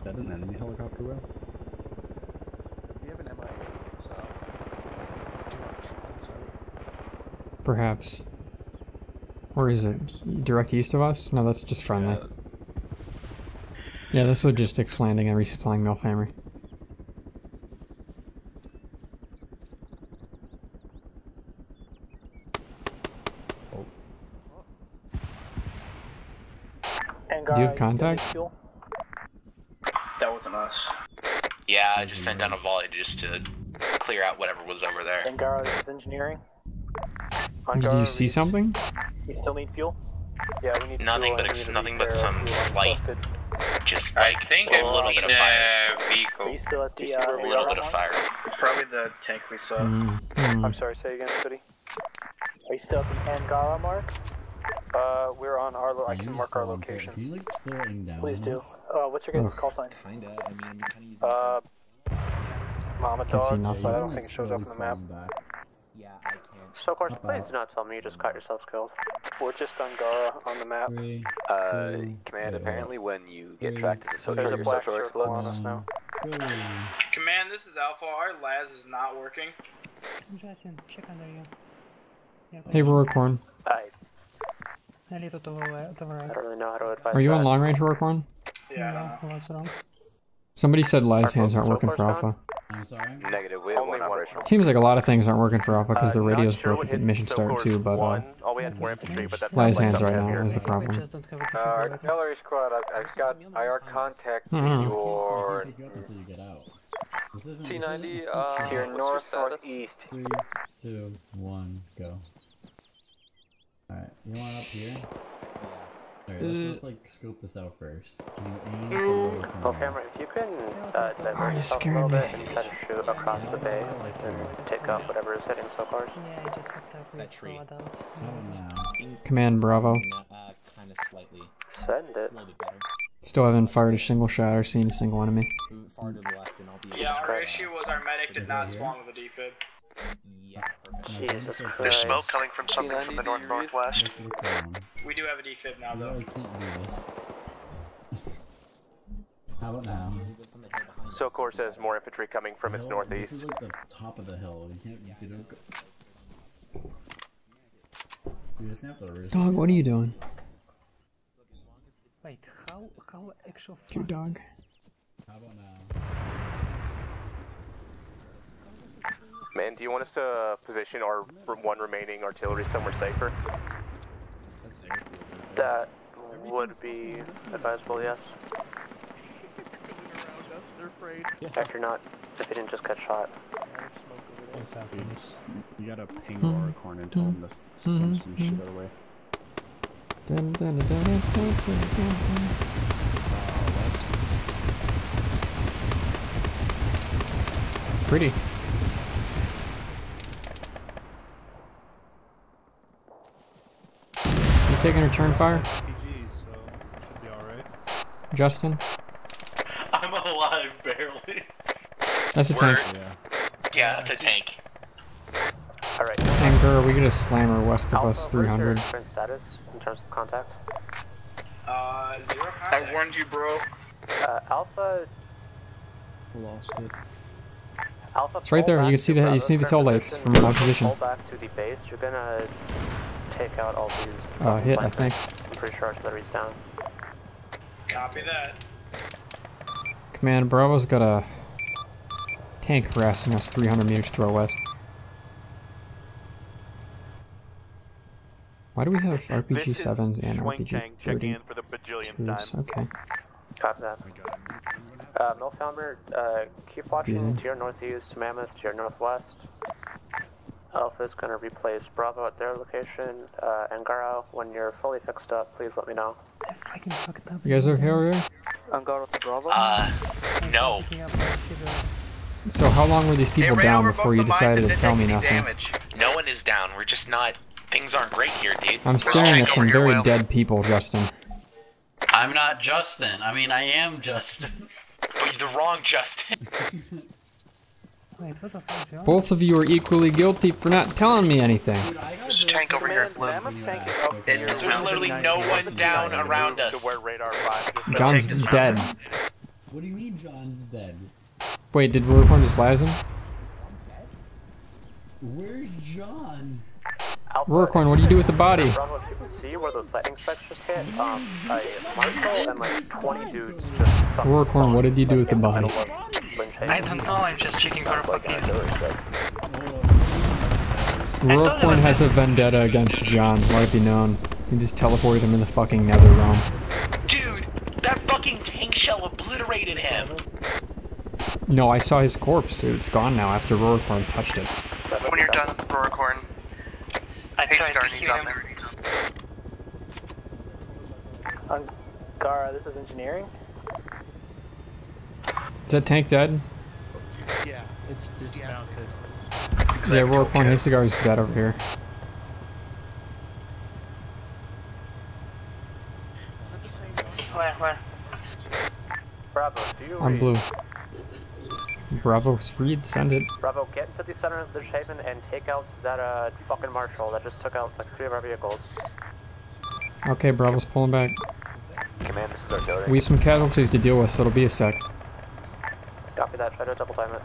that an enemy helicopter, Will? We have an MIA, so do not shoot on sight. Perhaps. Or is it direct east of us? No, that's just friendly. Yeah, that's logistics landing and resupplying Milfhammer. Do you have contact? That wasn't us. Yeah, I just sent down a volley just to clear out whatever was over there. Angara, this is engineering. Did you see something? You still need fuel? Yeah, we need nothing fuel. But some slight, just I like think a little bit of fire. Vehicle. Are you still at the A little bit of fire. It's probably the tank we saw. I'm sorry, say again, City. Are you still at the Angara mark? We're on our. I can mark our location. Can you like still aim down? Please do. What's your guys' call sign? Kinda. I mean, I'm kinda using. Mama Can't see dog, nothing. but I don't think it shows up on the map. Yeah, I can't. So, of course, please do not tell me you just got yourselves killed. We're just Angara on the map. Command, apparently when you get tracked as a social, There's a your black social circle on explodes. us now. Command, this is Alpha. Our LAS is not working. Justin, check under you. Hey, Roricorn. A little to the right. I don't really know how to advise Are you that. on long range, Roricorn? Yeah. No, what's wrong? Somebody said Laz hands aren't working for Alpha. I'm sorry? Negative, we have one operational. Seems like a lot of things aren't working for Alpha because the radio's broken at mission start too, but Oh, we had more infantry, but that's Laz hands right now is the problem. Artillery squad, I've got IR contact Mhm. your Until you get out. This isn't, T90, this your isn't north northeast. 3, 2, 1, go. Alright, you want up here? Alright, let's like scope this out first. Can you aim below from Well, there? Cameron, if you can divert you yourself a little scared bit me. and try to shoot across the bay and take off whatever is hitting so far. Yeah, I just hooked up with tree? adults. Command Bravo. Kind of slightly. Send it. A little bit better. Still haven't fired a single shot or seen a single enemy. Move far to the left, and I'll be. Yeah, our issue was our medic did not spawn with a defib. Yeah, perfect. Jesus Christ. There's smoke coming from something from the northwest. We do have a defib now, You though. really can't do this. How about now? SOCOR says more infantry coming from its This northeast. is like the top of the hill. You can't get it. You just have to risk. Dog, what are you doing? Wait, how actual Your dog. How about now? Man, do you want us to position our one remaining artillery somewhere safer? That would be advisable, yes. If you're not, if you didn't just get shot. What's happening? You gotta ping Roricorn and tell him to send some shit out of the way. West. Pretty. You taking return fire? RPG, so should be alright. Justin? I'm alive, barely. That's a tank. Yeah, that's a tank. Alright. Anchor, we could just slam her west of us 300. Current status in terms of contact? Zero contact. I warned you, bro. Alpha. Lost it. Alpha. It's right there. You can see the tail lights from my position. Pull back to the base. You're gonna take out all these. Hit, I think. I'm pretty sure artillery's down. Copy that. Command, Bravo's got a tank harassing us 300 meters to our west. Why do we have RPG 7s and RPG 32s? Okay. Copy that. Milfhammer, keep watching Easy. to your northeast, Mammoth to your northwest. Alpha's gonna replace Bravo at their location. Angara, when you're fully fixed up, please let me know. You guys okay over here? No. So how long were these people down before you decided to tell me nothing? Damage. No one is down. We're just not. Things aren't great here, dude. I'm staring at some very dead people, Justin. I'm not Justin. I mean, I am Justin. But you're the wrong Justin. Wait, what the fuck, John? Both of you are equally guilty for not telling me anything. There's a tank over here. There's literally no one down around us. John's dead. What do you mean John's dead? Wait, did Roquan just las him? Where's John? Roquan, what do you do with the body? See where those lightning specks just hit? A Marshall and like 20 dudes just... Roquan, what did you do with the body? I don't know, I'm just checking for puppies. Roquan has a vendetta against John, let it be known. He just teleported him in the fucking nether realm. Dude, that fucking tank shell obliterated him. No, I saw his corpse. It's gone now after Roquan touched it. When you're done, Roracorn. I tried to hear him. Gara, this is engineering. Is that tank dead? Yeah, it's dismounted. Yeah, Roquan Hasegar is dead over here. Is that the same? Where? Bravo, do you I'm blue. Bravo, speed, send it. Bravo, get into the center of the Haven and take out that fucking Marshal that just took out like 3 of our vehicles. Okay, Bravo's pulling back. Command, this is artillery. We have some casualties to deal with, so it'll be a sec. Copy that, try to double time it.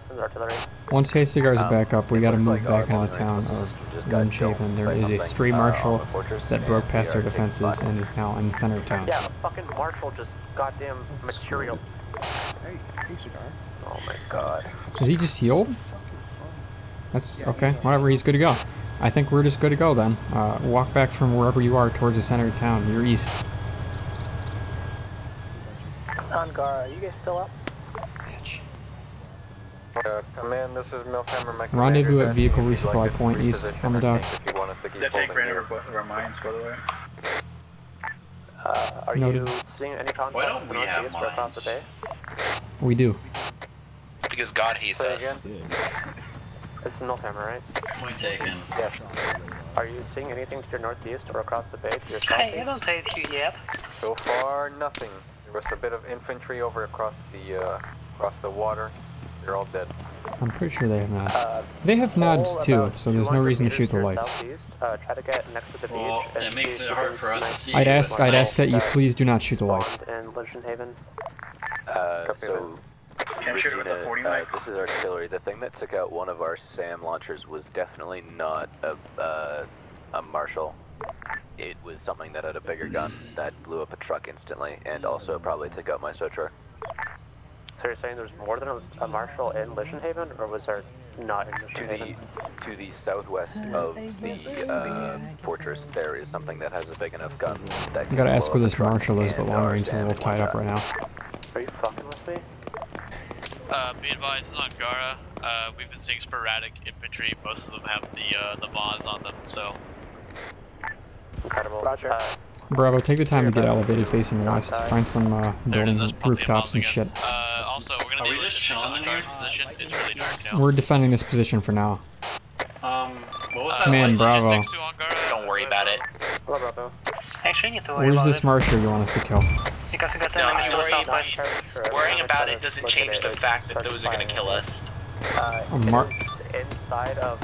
Send artillery. Once Hasegar's back up, we gotta move back into the town of Lynchhaven. There is a stray marshal that broke past our defenses and is now in the center of town. Yeah, the fucking Marshal just goddamn material. Hey, cigar. Oh my god. Is he just healed? That's okay, whatever, he's good to go. I think we're just good to go then. Walk back from wherever you are towards the center of town. You're east. Angara, are you guys still up? Command, this is Milfhammer. My Rendezvous at vehicle resupply point east on the docks. That tank ran over both of our mines, by the way. Are Noted. you seeing any contact Why don't with the we have northeast or across the bay? We do. Because God hates Say us. again? This is Milfhammer, right? Point taken. Yes. Are you seeing anything to your northeast or across the bay to your Hey, I southeast? don't hate you yet. So far, nothing. There was a bit of infantry over across the water. They're all dead. I'm pretty sure they have nods. They have nods too, so there's no reason to shoot the lights. Try to get next to the beach. Well, it makes it hard for us to see. I'd ask that you please do not shoot the lights. And Lynchhaven. So, Can I shoot with the 40 mic? this is artillery. The thing that took out one of our SAM launchers was definitely not a Marshall. It was something that had a bigger gun that blew up a truck instantly, and also probably took out my Sotra. So you're saying there's more than a Marshal in Lynchhaven, or was there not in Lynchhaven? To the southwest of the fortress, there is something that has a big enough gun that I can gotta blow ask up where a this truck, marshal is, but and long our range is a SAM little tied up right now. Are you fucking with me? Be advised, this is Angara. We've been seeing sporadic infantry. Most of them have the mods on them, so. Incredible. Roger. Bravo, take the time to get elevated facing west. Find some building rooftops and shit. Also, we're gonna do just chilling in our position. It's really dark now. We're defending this position for now. What was that? Command, Bravo. Don't worry about it. Hello, Bravo. Actually, you need to worry Where's about this it. marshal you want us to kill? Because we got No, enemies to the southwest. worrying about it doesn't change the fact that those are gonna kill us. Inside of...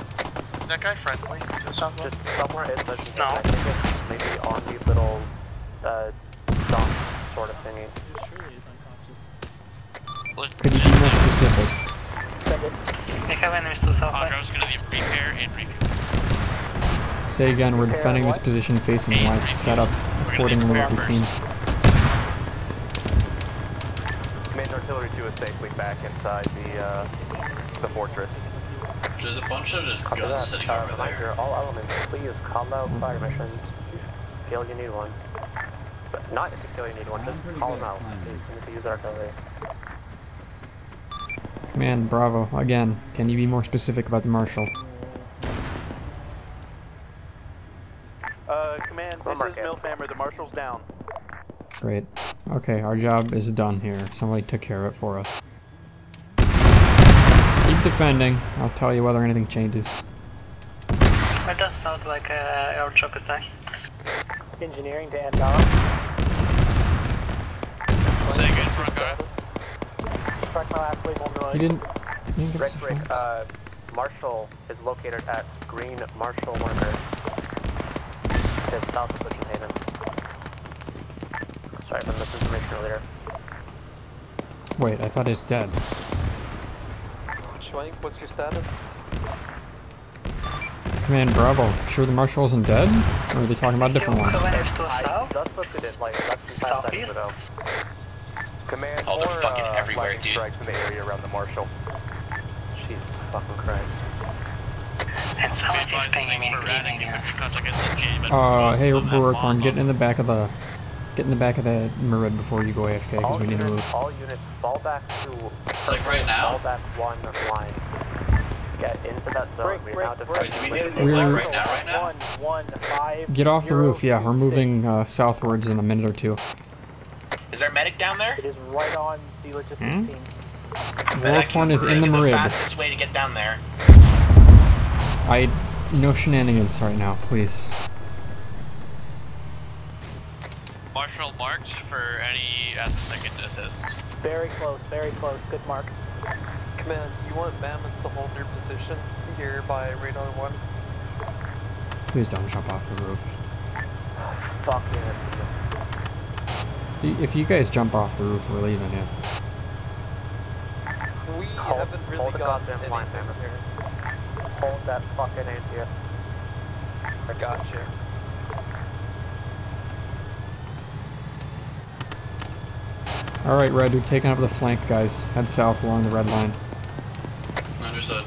Is that guy friendly? Just somewhere in Lynchhaven. No. I think it's maybe on the little dock sort of thingy. Could you be more specific? We have enemies to the southwest. Andra's gonna be repair and repair. Say again, we're defending this position facing west. Set up accordingly with your teams. Command Artillery 2 is safely back inside the fortress. There's a bunch of just guns sitting over there. All elements, please call out fire missions. Feel you need one. But not if you feel you need one, just call them out. You need to use artillery. Command, Bravo, again, can you be more specific about the marshal? Command, this is Milfhammer, the marshal's down. Great. Okay, our job is done here. Somebody took care of it for us. Keep defending. I'll tell you whether anything changes. It does sound like our job is done. Engineering to end on. Say again, front guard. Track my last label noise. He didn't give us a phone. Marshall is located at Green Marshall Marker. Just south of Butching Haven. Sorry for this information earlier. Wait, I thought it's dead. Schwank, what's your status? Command Bravo. Sure the Marshal isn't dead? Or are they talking about a different one? I just looked at it like less than 5 seconds ago. Command Oh, they're fucking everywhere, dude. strikes in the area around the Marshal. Jesus fucking Christ. And someone seems pinging me. Hey, Roarcorn, get in the back of the Merid before you go AFK, because we need to move. All units fall back to like right now. Fall back one line. Get into that zone. We're now defending. Right now. 115. Get off the roof. Yeah, we're moving southwards in a minute or two. Is there a medic down there? It is right on the logistics team. Roarcorn is in the Merid. The fastest way to get down there. No shenanigans right now, please. Marshal marked for any second assist. Very close, good mark. Command, you want Mammoth to hold their position here by radar 1? Please don't jump off the roof. Fuck yeah. If you guys jump off the roof, we're leaving, yeah. We haven't really got anything here. Hold that fucking anti. I got you. Alright, Red, you're taking up the flank, guys. Head south along the red line. Understood.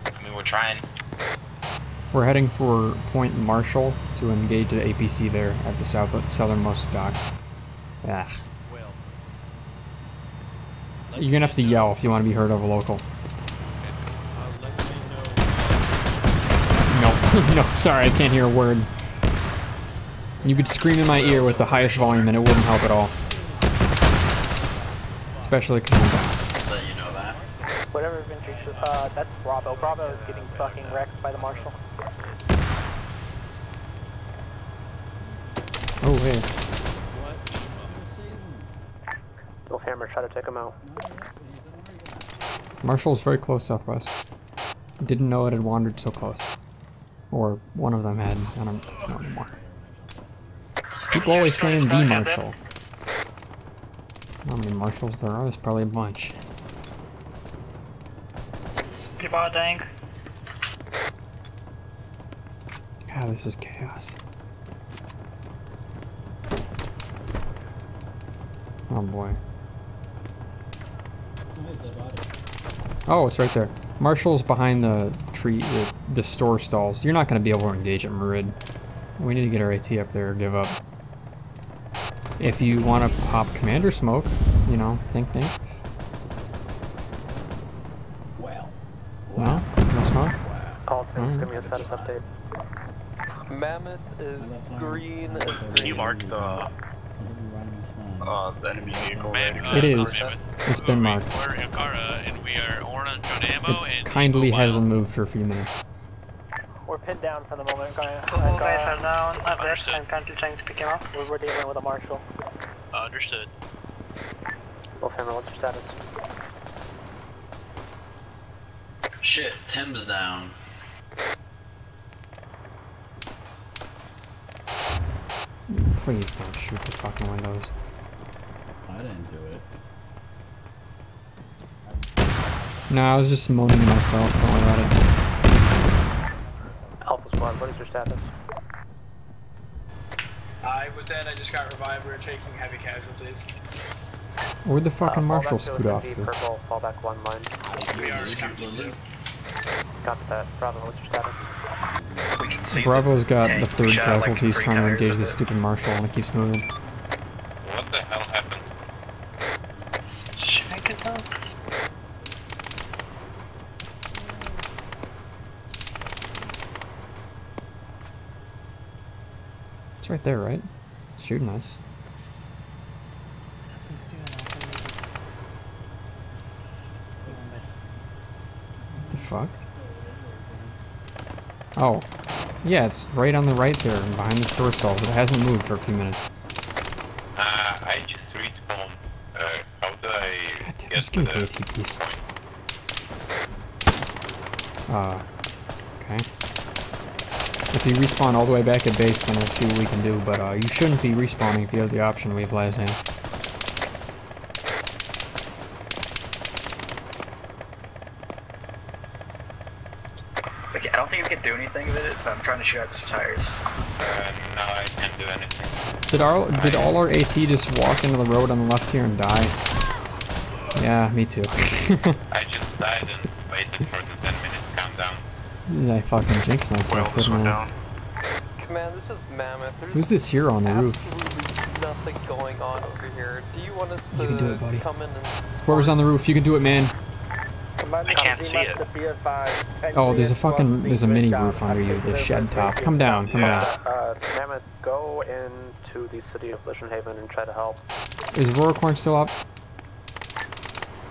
I mean, we're trying. We're heading for Point Marshall to engage the APC there at the southernmost docks. Ah. You're gonna have to yell if you want to be heard of a local. No, no, sorry, I can't hear a word. You could scream in my ear with the highest volume and it wouldn't help at all. Especially because I'm down. So you know that. Whatever infantry, that's Bravo. Bravo is getting fucking wrecked by the Marshal. Oh, hey. Hammer, try to take him out. Marshall's very close southwest. Didn't know it had wandered so close. Or one of them had. I don't know anymore. People always saying the Marshal. How many Marshals there are? There's probably a bunch. People are dying. God, this is chaos. Oh boy. Oh, it's right there. Marshall's behind the tree, the store stalls. You're not going to be able to engage at Merid. We need to get our AT up there or give up. If you want to pop commander smoke, you know, think. Well. No? No smoke? Call things, give me a status update. Mammoth is green. Can you mark the enemy vehicle? It is. It's been marked. We're Ankara and we are orange on ammo It and kindly hasn't moved for a few minutes. We're pinned down for the moment. Guys are down. I'm currently trying to pick him up. We're dealing with a Marshal. Understood. Wolfhammer, what's your status? Shit, Tim's down. Please don't shoot the fucking windows. I didn't do it. No, I was just moaning to myself. Don't worry about it. Alpha Squad, what is your status? I was dead, I just got revived, we're taking heavy casualties. Where'd the fucking Marshal scoot off to? Purple, fall back one line. We are completely. Copy that. Bravo, what's your status? Bravo's got the third casualties trying to engage this stupid Marshal and it keeps moving. What the hell happened? Check it out. It's right there, right? It's shooting us. What the fuck? Oh. Yeah, it's right on the right there, behind the store stalls. It hasn't moved for a few minutes. I just respawned. How do I God damn, get just give me the ATPs. Okay. If you respawn all the way back at base, then we'll see what we can do, but you shouldn't be respawning if you have the option we have last hand. Okay, I don't think we can do anything with it, but I'm trying to shoot out these tires. No, I can't do anything. Did all our AT just walk into the road on the left here and die? Yeah, me too. I just died and waited for the 10 minutes countdown. I fucking jinxed myself, didn't I? Command, this is Mammoth. There's Who's this hero on the roof? absolutely nothing going on over here. Do you want us to You can do it, buddy. come in and... Whoever's on the roof, you can do it, man. I can't see it. Oh, there's a mini roof under you, the shed top. Come down, come down. Mammoth, go into the city of Vision Haven and try to help. Is Roarcorn still up?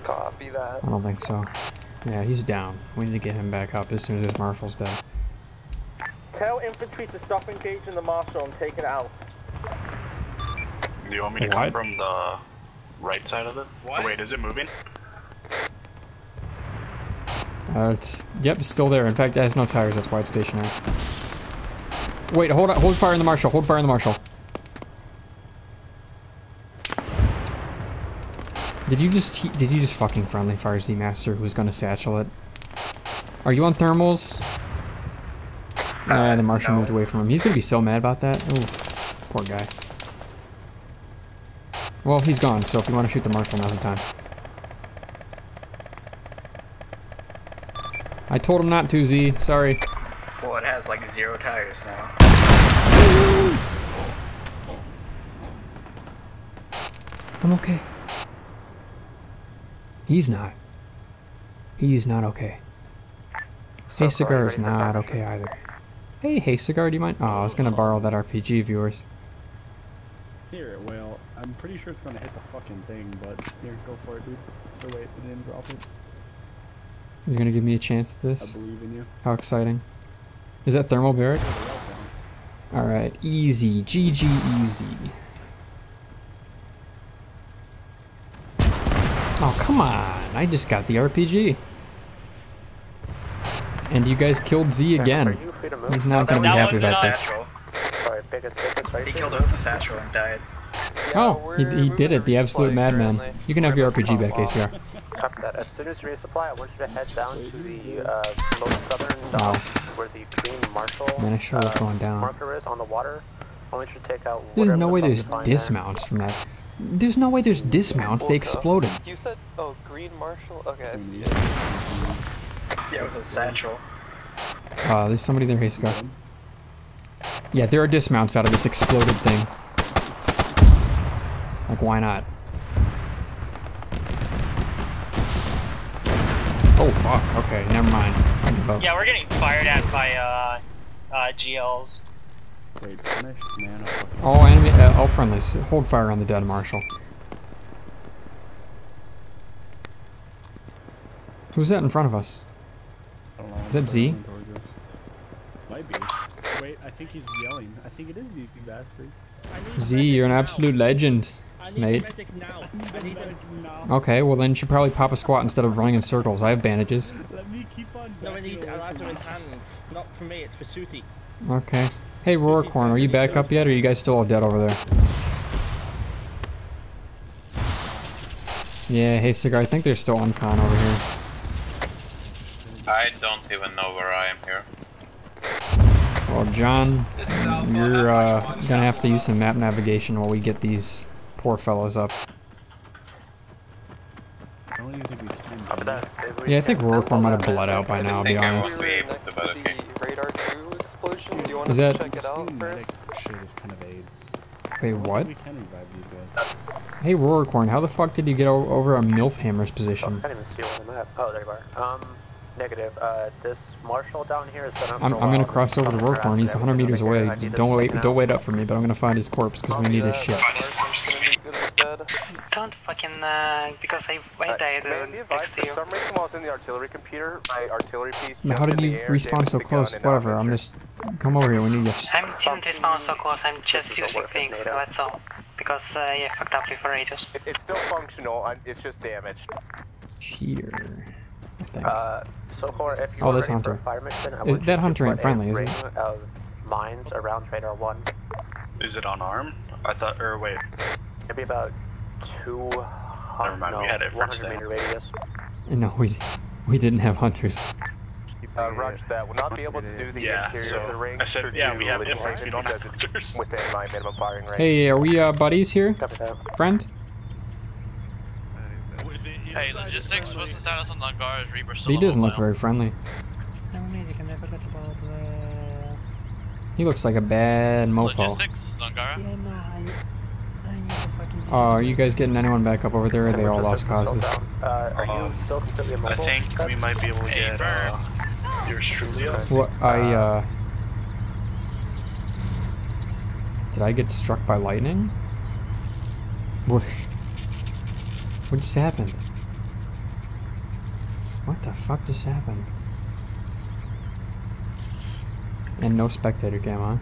Copy that. I don't think so. Yeah, he's down. We need to get him back up as soon as his marshal's dead. Tell infantry to stop engaging the marshal and take it out. Do you want me to come from the right side of it? Oh, wait, is it moving? Yep, it's still there. In fact, it has no tires. That's why it's stationary. Wait, hold fire in the marshal. Hold fire in the marshal. Did you just fucking friendly fire Z Master who's gonna satchel it? Are you on thermals? The marshal moved away from him. He's gonna be so mad about that. Ooh, poor guy. Well, he's gone, so if you want to shoot the marshal, now's the time. I told him not to, Z. Sorry. Well, it has like 0 tires now. I'm okay. He's not. He's not okay. Hey Cigar is not okay either. Hey Cigar, do you mind? Oh, I was gonna borrow that RPG of yours. Here, well, I'm pretty sure it's gonna hit the fucking thing, but here, go for it, dude. Oh wait, it didn't drop it. You're gonna give me a chance at this? I believe in you. How exciting. Is that thermal barrack? Alright, easy. GG easy. Oh, come on. I just got the RPG. And you guys killed Z again. He's not gonna be happy about this. He killed it with the satchel and died. Oh, he did it, the absolute madman. You can have your RPG back, ACR. Copy that. As soon as you resupply, I want you to head down to the most southern dock where the green marshal Man, I sure was going down. marker is on the water. I want you to take out There's no way the there's find dismounts from that. There's no way there's dismounts, they exploded. You said, oh, green marshal? Okay, I see it. Yeah, it was a satchel. There's somebody there, Cigar. Yeah, there are dismounts out of this exploded thing. Like, why not? Oh, fuck. Okay, never mind. Yeah, we're getting fired at by, GLs. Wait, finished? Man, all enemy, all friendlies. Hold fire on the dead marshal. Who's that in front of us? I don't know. Is that Z? Might be. Wait, I think he's yelling. I think it is Z, you bastard. Z, you're an absolute legend, mate. Okay, well then you should probably pop a squat instead of running in circles. I have bandages. Let me keep on. No, I need that's on his hands. Not for me, it's for Sooty. Okay. Hey, Roarcorn, are you back up yet, or are you guys still all dead over there? Yeah, hey Cigar, I think they're still on con over here. I don't even know where I am here. Well, John, you're gonna have to use some map navigation while we get these poor fellows up. I don't even think we can. Yeah, I think Roarcorn might have bled out by now, I'll be honest. Radar 2 explosion. Do you want Is us that- to check it out first? Shit is kind of AIDS. Wait, what? We can revive these guys. Hey, Roarcorn, how the fuck did you get over a Milf Hammer's position? I didn't even see one on the map. Oh, there you are. Negative. This marshal down here is I'm gonna cross over to Roquan. He's 100 meters away. Don't wait up for me, but I'm gonna find his corpse because we need his shit. Don't fucking because I died next to you. For some reason, while I was in the artillery computer, my artillery piece. How did you respawn so close? Whatever. I'm just come over here. We need you. I didn't respawn so close. I'm just using things. That's all. Because I fucked up with radios. It's still functional. It's just damaged. Cheater. I think. So far, if you oh, this hunter. That hunter ain't friendly, is it? Of mines around radar 1. Is it unarmed? I thought, or wait. Maybe about 200. Never mind, we had it for 100 meter radius. No, we didn't have hunters. Roger that. Will not be able to do the interior of the ring. I said, yeah, we have infants, we don't have hunters. Within my minimum firing range. Hey, are we buddies here? Friend? Hey, logistics, what's the status on Langara's Reaper still? He doesn't look very friendly. He looks like a bad mofo. Logistics, Langara? Are you guys getting anyone back up over there, or they all lost causes? Are you still completely immobile? I think we might be able to get yours truly up. What, did I get struck by lightning? What just happened? What the fuck just happened? And no spectator cam, huh?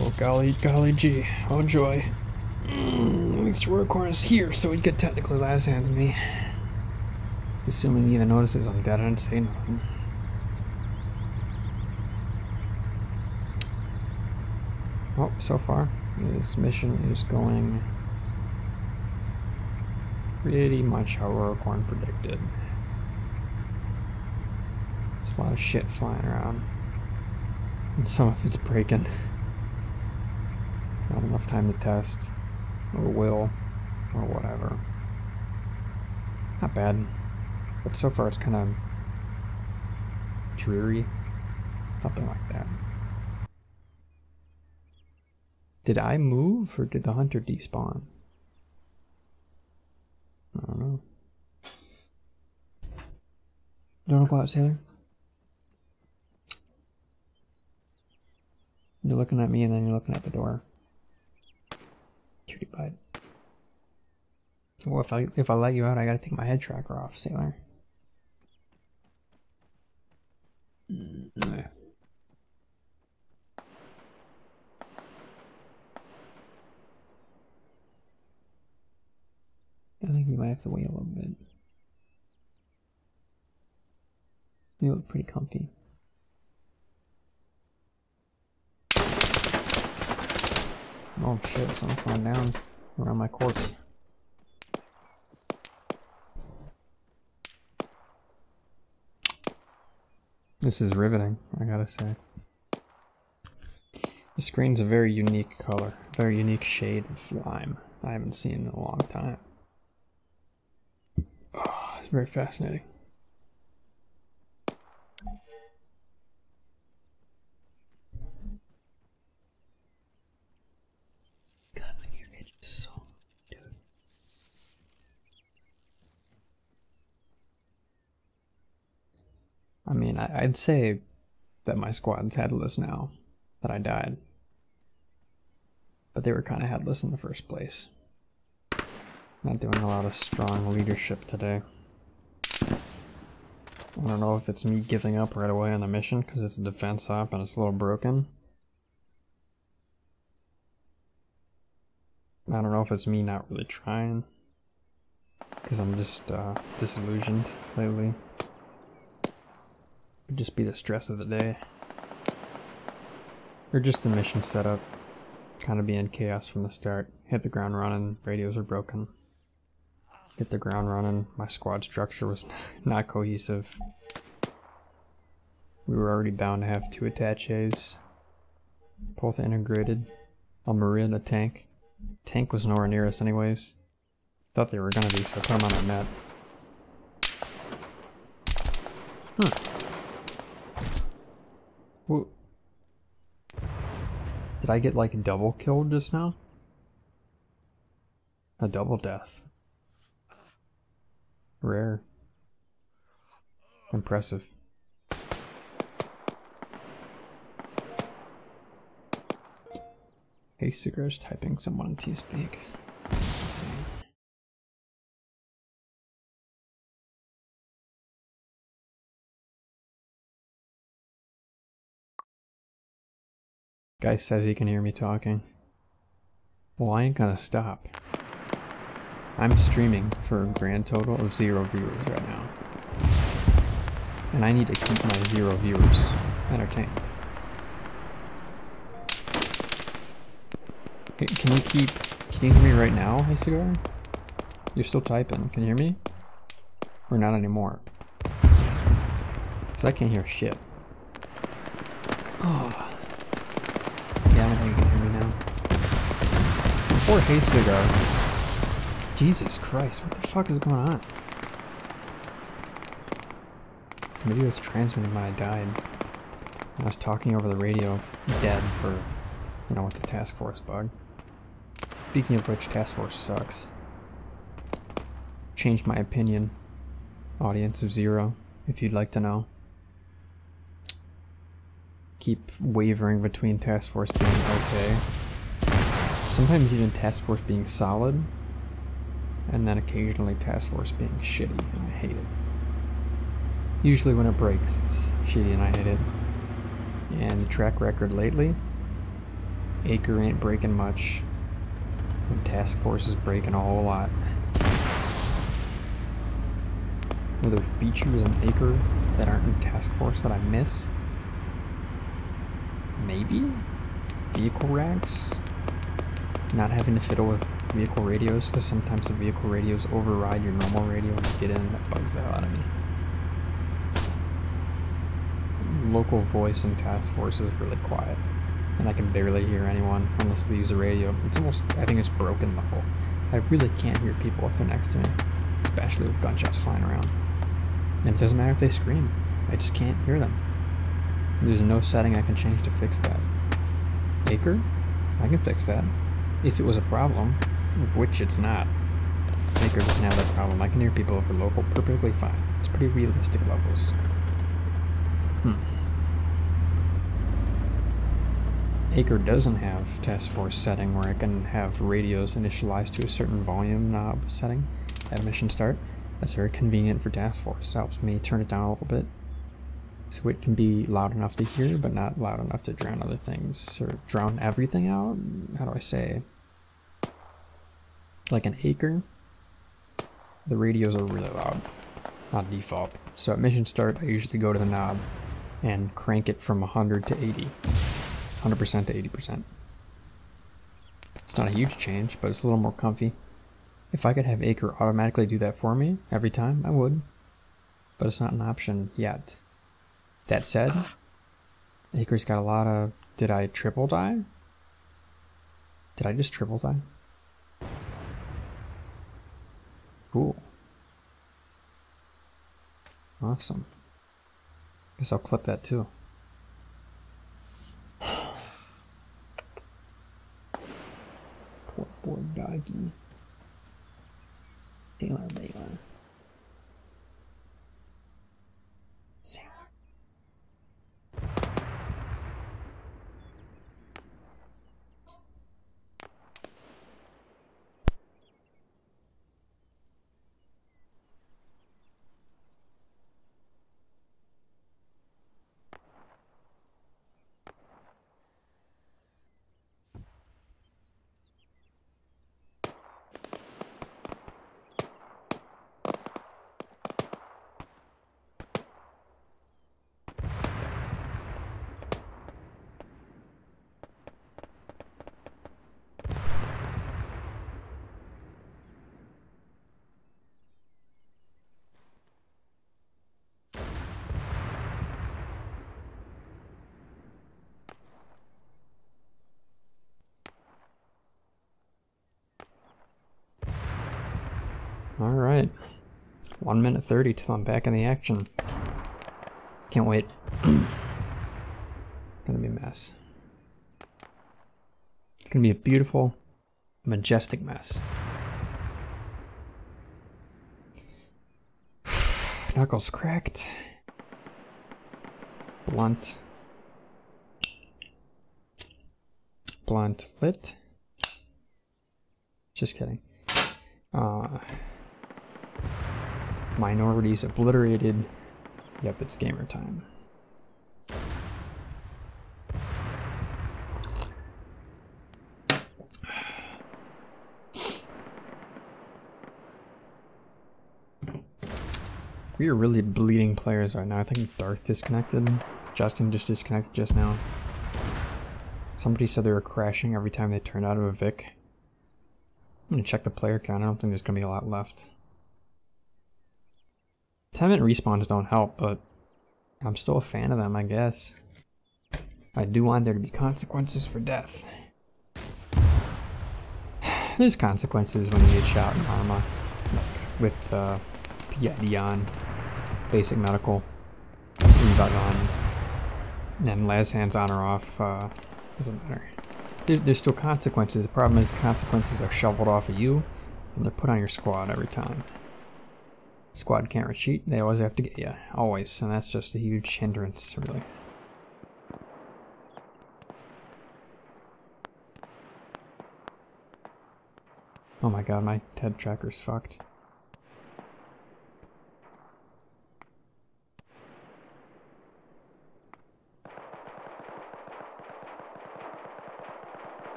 Oh golly gee, oh joy. At least Roquan is here, so he could technically last hands me. Assuming he even notices I'm dead, I didn't say nothing. Oh, so far, this mission is going pretty much how Roquan predicted. There's a lot of shit flying around. And some of it's breaking. Not enough time to test, or will, or whatever. Not bad, but so far it's kind of dreary. Something like that. Did I move, or did the hunter despawn? I don't know. Don't go out, sailor. You're looking at me and then you're looking at the door. Cutie bud. Well, if I let you out, I gotta take my head tracker off, sailor. I think you might have to wait a little bit. You look pretty comfy. Oh shit, someone's going down around my corpse. This is riveting, I gotta say. The screen's a very unique color, very unique shade of lime I haven't seen in a long time. Oh, it's very fascinating. God, my ear itches so, dude. I mean, I'd say that my squad's headless now that I died. But they were kind of headless in the first place. Not doing a lot of strong leadership today. I don't know if it's me giving up right away on the mission because it's a defense op and it's a little broken. I don't know if it's me not really trying because I'm just disillusioned lately. Could just be the stress of the day. Or just the mission setup. Kind of be in chaos from the start. Hit the ground running, radios are broken. Hit the ground running, my squad structure was not cohesive. We were already bound to have 2 attaches. Both integrated. A Marin, a tank. Tank was nowhere near us anyways. Thought they were gonna be, so I put them on the net. Whoa. Did I get like a double kill just now? A double death. Rare. Impressive. Hey, Sugar's typing someone in TeamSpeak. That's insane. Guy says he can hear me talking. Well, I ain't gonna stop. I'm streaming for a grand total of 0 viewers right now. And I need to keep my 0 viewers entertained. Hey, can you hear me right now, Hey Cigar? You're still typing, can you hear me? Or not anymore? Cause I can't hear shit. Oh. Yeah, I don't think you can hear me now. Poor Hey Cigar. Jesus Christ, what the fuck is going on? Maybe it was transmitting when I died. I was talking over the radio, dead for, you know, with the task force bug. Speaking of which, task force sucks. Changed my opinion. Audience of 0, if you'd like to know. Keep wavering between task force being okay. Sometimes even task force being solid. And then occasionally task force being shitty, and I hate it. Usually when it breaks, it's shitty and I hate it. And the track record lately, Acre ain't breaking much, and task force is breaking a whole lot. Are there features in Acre that aren't in task force that I miss? Maybe? Vehicle racks? Not having to fiddle with vehicle radios, because sometimes the vehicle radios override your normal radio when you get in, that bugs the hell out of me. Local voice in task force is really quiet, and I can barely hear anyone unless they use the radio. It's almost, I think it's broken level. I really can't hear people if they're next to me, especially with gunshots flying around. And it doesn't matter if they scream, I just can't hear them. There's no setting I can change to fix that. Acre? I can fix that. If it was a problem, which it's not. Acre doesn't have that problem. I can hear people over local perfectly fine. It's pretty realistic levels. Acre doesn't have task force setting where I can have radios initialized to a certain volume knob setting at mission start. That's very convenient for task force. It helps me turn it down a little bit so it can be loud enough to hear but not loud enough to drown other things, or drown everything out. How do I say? Like an Acre, the radios are really loud, not default. So at mission start I usually go to the knob and crank it from 100 to 80. 100% to 80%. It's not a huge change, but it's a little more comfy. If I could have Acre automatically do that for me every time, I would. But it's not an option yet. That said, Acre's got a lot of... Did I triple die? Did I just triple die? Cool. Awesome. Guess I'll clip that too. Poor doggy. Sailor Baylor. Sailor. Alright, 1 minute 30 till I'm back in the action. Can't wait. Gonna be a mess. It's gonna be a beautiful, majestic mess. Knuckles cracked. Blunt. Blunt lit. Just kidding. Minorities obliterated. Yep, it's gamer time. We are really bleeding players right now. I think Darth disconnected. Justin just disconnected just now. Somebody said they were crashing every time they turned out of a Vic. I'm gonna check the player count. I don't think there's gonna be a lot left. 10-minute respawns don't help, but I'm still a fan of them, I guess. I do want there to be consequences for death. There's consequences when you get shot in Arma, like with PID on, basic medical, revive on, and last hands on or off, doesn't matter. There's still consequences. The problem is consequences are shoveled off of you, and they're put on your squad every time. Squad can't retreat, they always have to get you, always, and that's just a huge hindrance, really. Oh my god, my head tracker's fucked.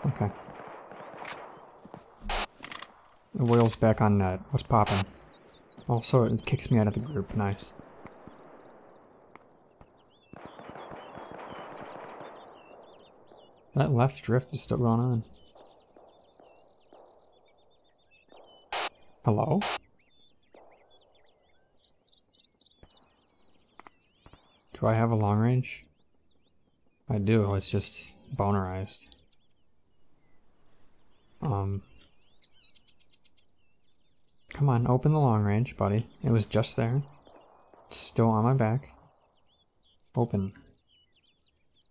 Okay. The whale's back on net. What's poppin'? Also, it kicks me out of the group. Nice. That left drift is still going on. Hello? Do I have a long range? I do, it's just bonerized. Come on, open the long range, buddy. It was just there. It's still on my back. Open.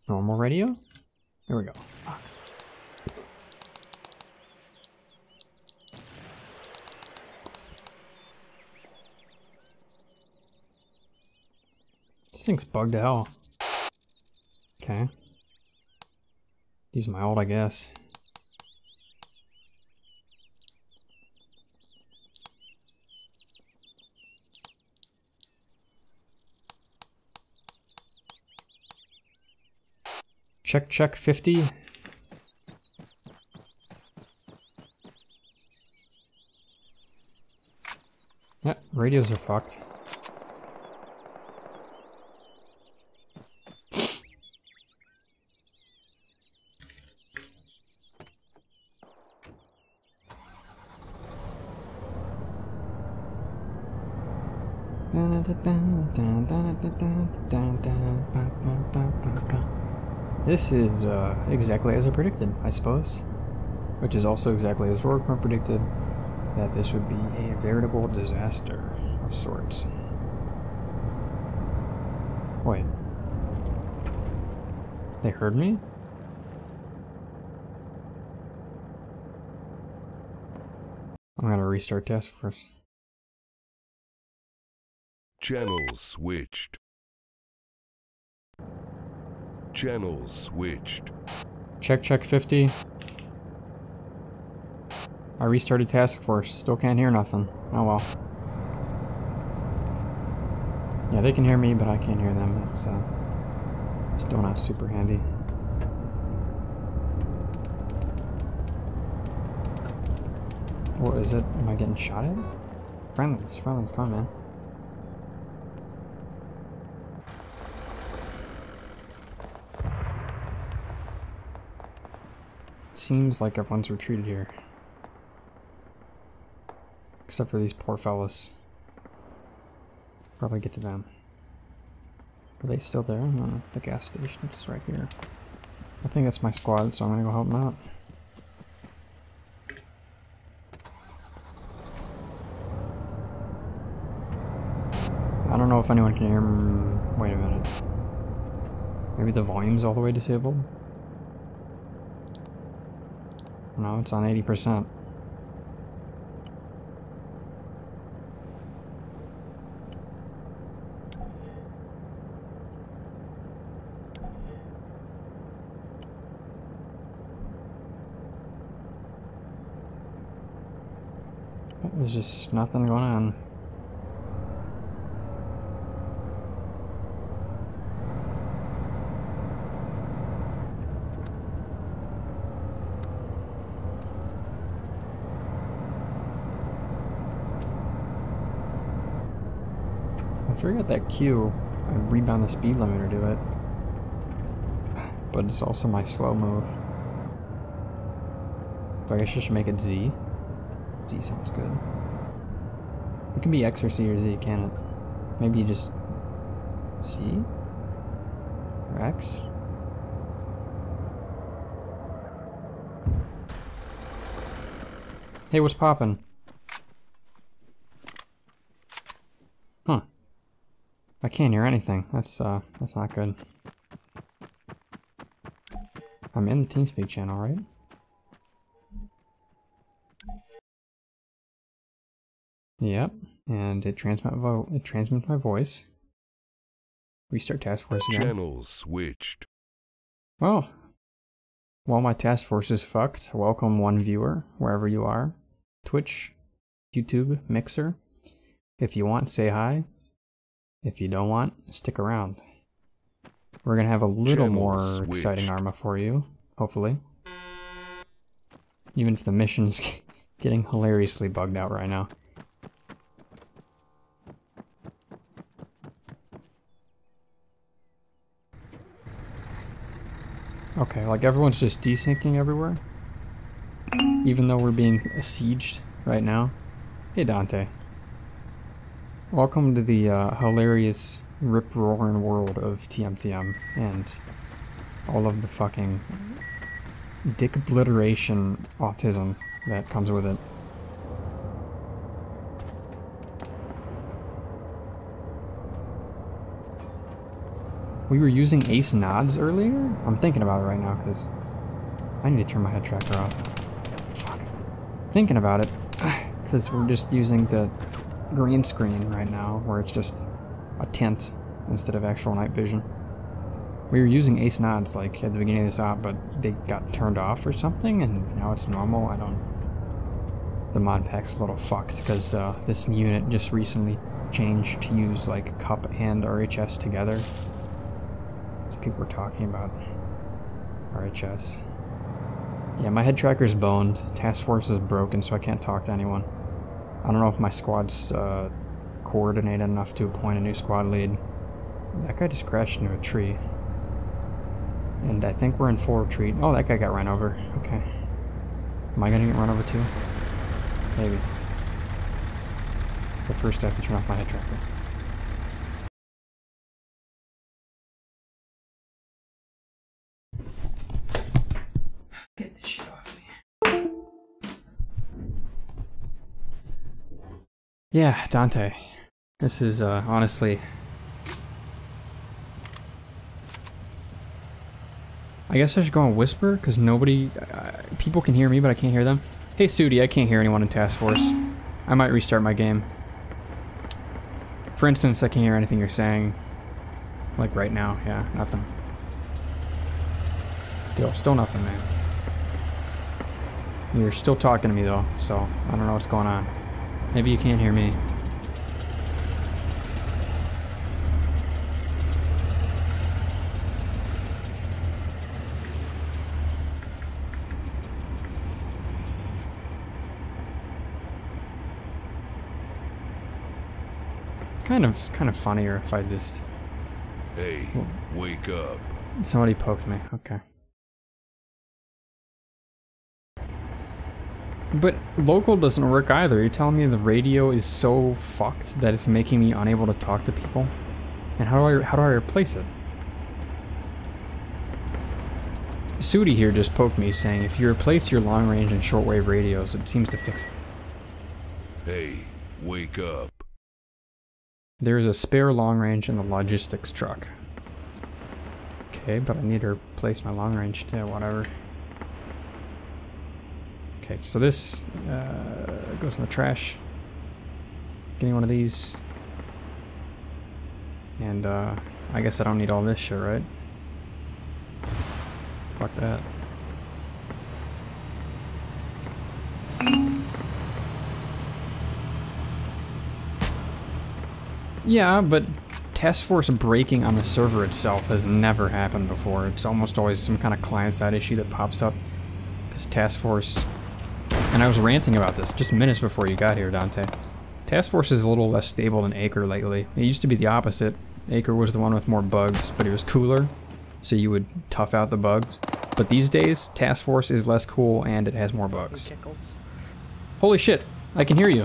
Normal radio? There we go. This thing's bugged to hell. Okay. Use my ult, I guess. Check 50. Yep, radios are fucked. This is exactly as I predicted, I suppose. Which is also exactly as Rorqual predicted, that this would be a veritable disaster of sorts. Wait. They heard me? I'm gonna restart task force. Channels switched. Channels switched. Check 50. I restarted task force. Still can't hear nothing. Oh well. Yeah, they can hear me, but I can't hear them. That's still not super handy. What is it? Am I getting shot at? Friendlies, come on, man. Seems like everyone's retreated here. Except for these poor fellas. Probably get to them. Are they still there? No, the gas station is right here. I think that's my squad, so I'm gonna go help them out. I don't know if anyone can hear me. Wait a minute. Maybe the volume's all the way disabled? No, it's on 80%. There's just nothing going on. I forgot that Q, I rebound the speed limiter to it. But it's also my slow move. So I guess I should make it Z. Z sounds good. It can be X or C or Z, can it? Maybe just C? Or X? Hey, what's poppin'? Huh. I can't hear anything. That's not good. I'm in the TeamSpeak channel, right? Yep, and it transmits my voice. Restart task force again. Channels switched. Well, while my task force is fucked, welcome one viewer, wherever you are. Twitch, YouTube, Mixer. If you want, say hi. If you don't want, stick around. We're gonna have a little more exciting Arma for you, hopefully. Even if the mission's getting hilariously bugged out right now. Okay, like everyone's just desyncing everywhere. Even though we're being besieged right now. Hey Dante. Welcome to the hilarious rip-roaring world of TMTM and all of the fucking dick obliteration autism that comes with it. We were using ace nods earlier? I'm thinking about it right now because I need to turn my head tracker off. Fuck. Thinking about it because we're just using the green screen right now where it's just a tint instead of actual night vision. We were using ace nods like at the beginning of this op, but they got turned off or something and now it's normal. I don't... The mod pack's a little fucked because this unit just recently changed to use like cup and RHS together. So people were talking about RHS. Yeah, my head tracker's boned. Task force is broken, so I can't talk to anyone. I don't know if my squad's coordinated enough to appoint a new squad lead. That guy just crashed into a tree. And I think we're in full retreat. Oh, that guy got run over. Okay. Am I gonna get run over too? Maybe. But first I have to turn off my head tracker. Get this shit off me. Yeah, Dante. This is honestly... I guess I should go and whisper, because nobody... people can hear me, but I can't hear them. Hey, Sudi, I can't hear anyone in Task Force. I might restart my game. For instance, I can't hear anything you're saying. Like right now, yeah, nothing. Still nothing, man. You're still talking to me though, so I don't know what's going on. Maybe you can't hear me. Kind of funnier if I just... Hey, wake up. Somebody poked me, okay. But local doesn't work either. You're telling me the radio is so fucked that it's making me unable to talk to people? And how do I replace it? Sudi here just poked me saying if you replace your long range and shortwave radios, it seems to fix it. Hey, wake up. There's a spare long range in the logistics truck. Okay, but I need to replace my long range to whatever. Okay, so this goes in the trash. Getting one of these. And I guess I don't need all this shit, right? Fuck that. Yeah, but task force breaking on the server itself has never happened before. It's almost always some kind of client-side issue that pops up. Because task force... And I was ranting about this just minutes before you got here, Dante. Task force is a little less stable than Acre lately. It used to be the opposite. Acre was the one with more bugs, but it was cooler, so you would tough out the bugs. But these days, task force is less cool and it has more bugs. Holy shit, I can hear you.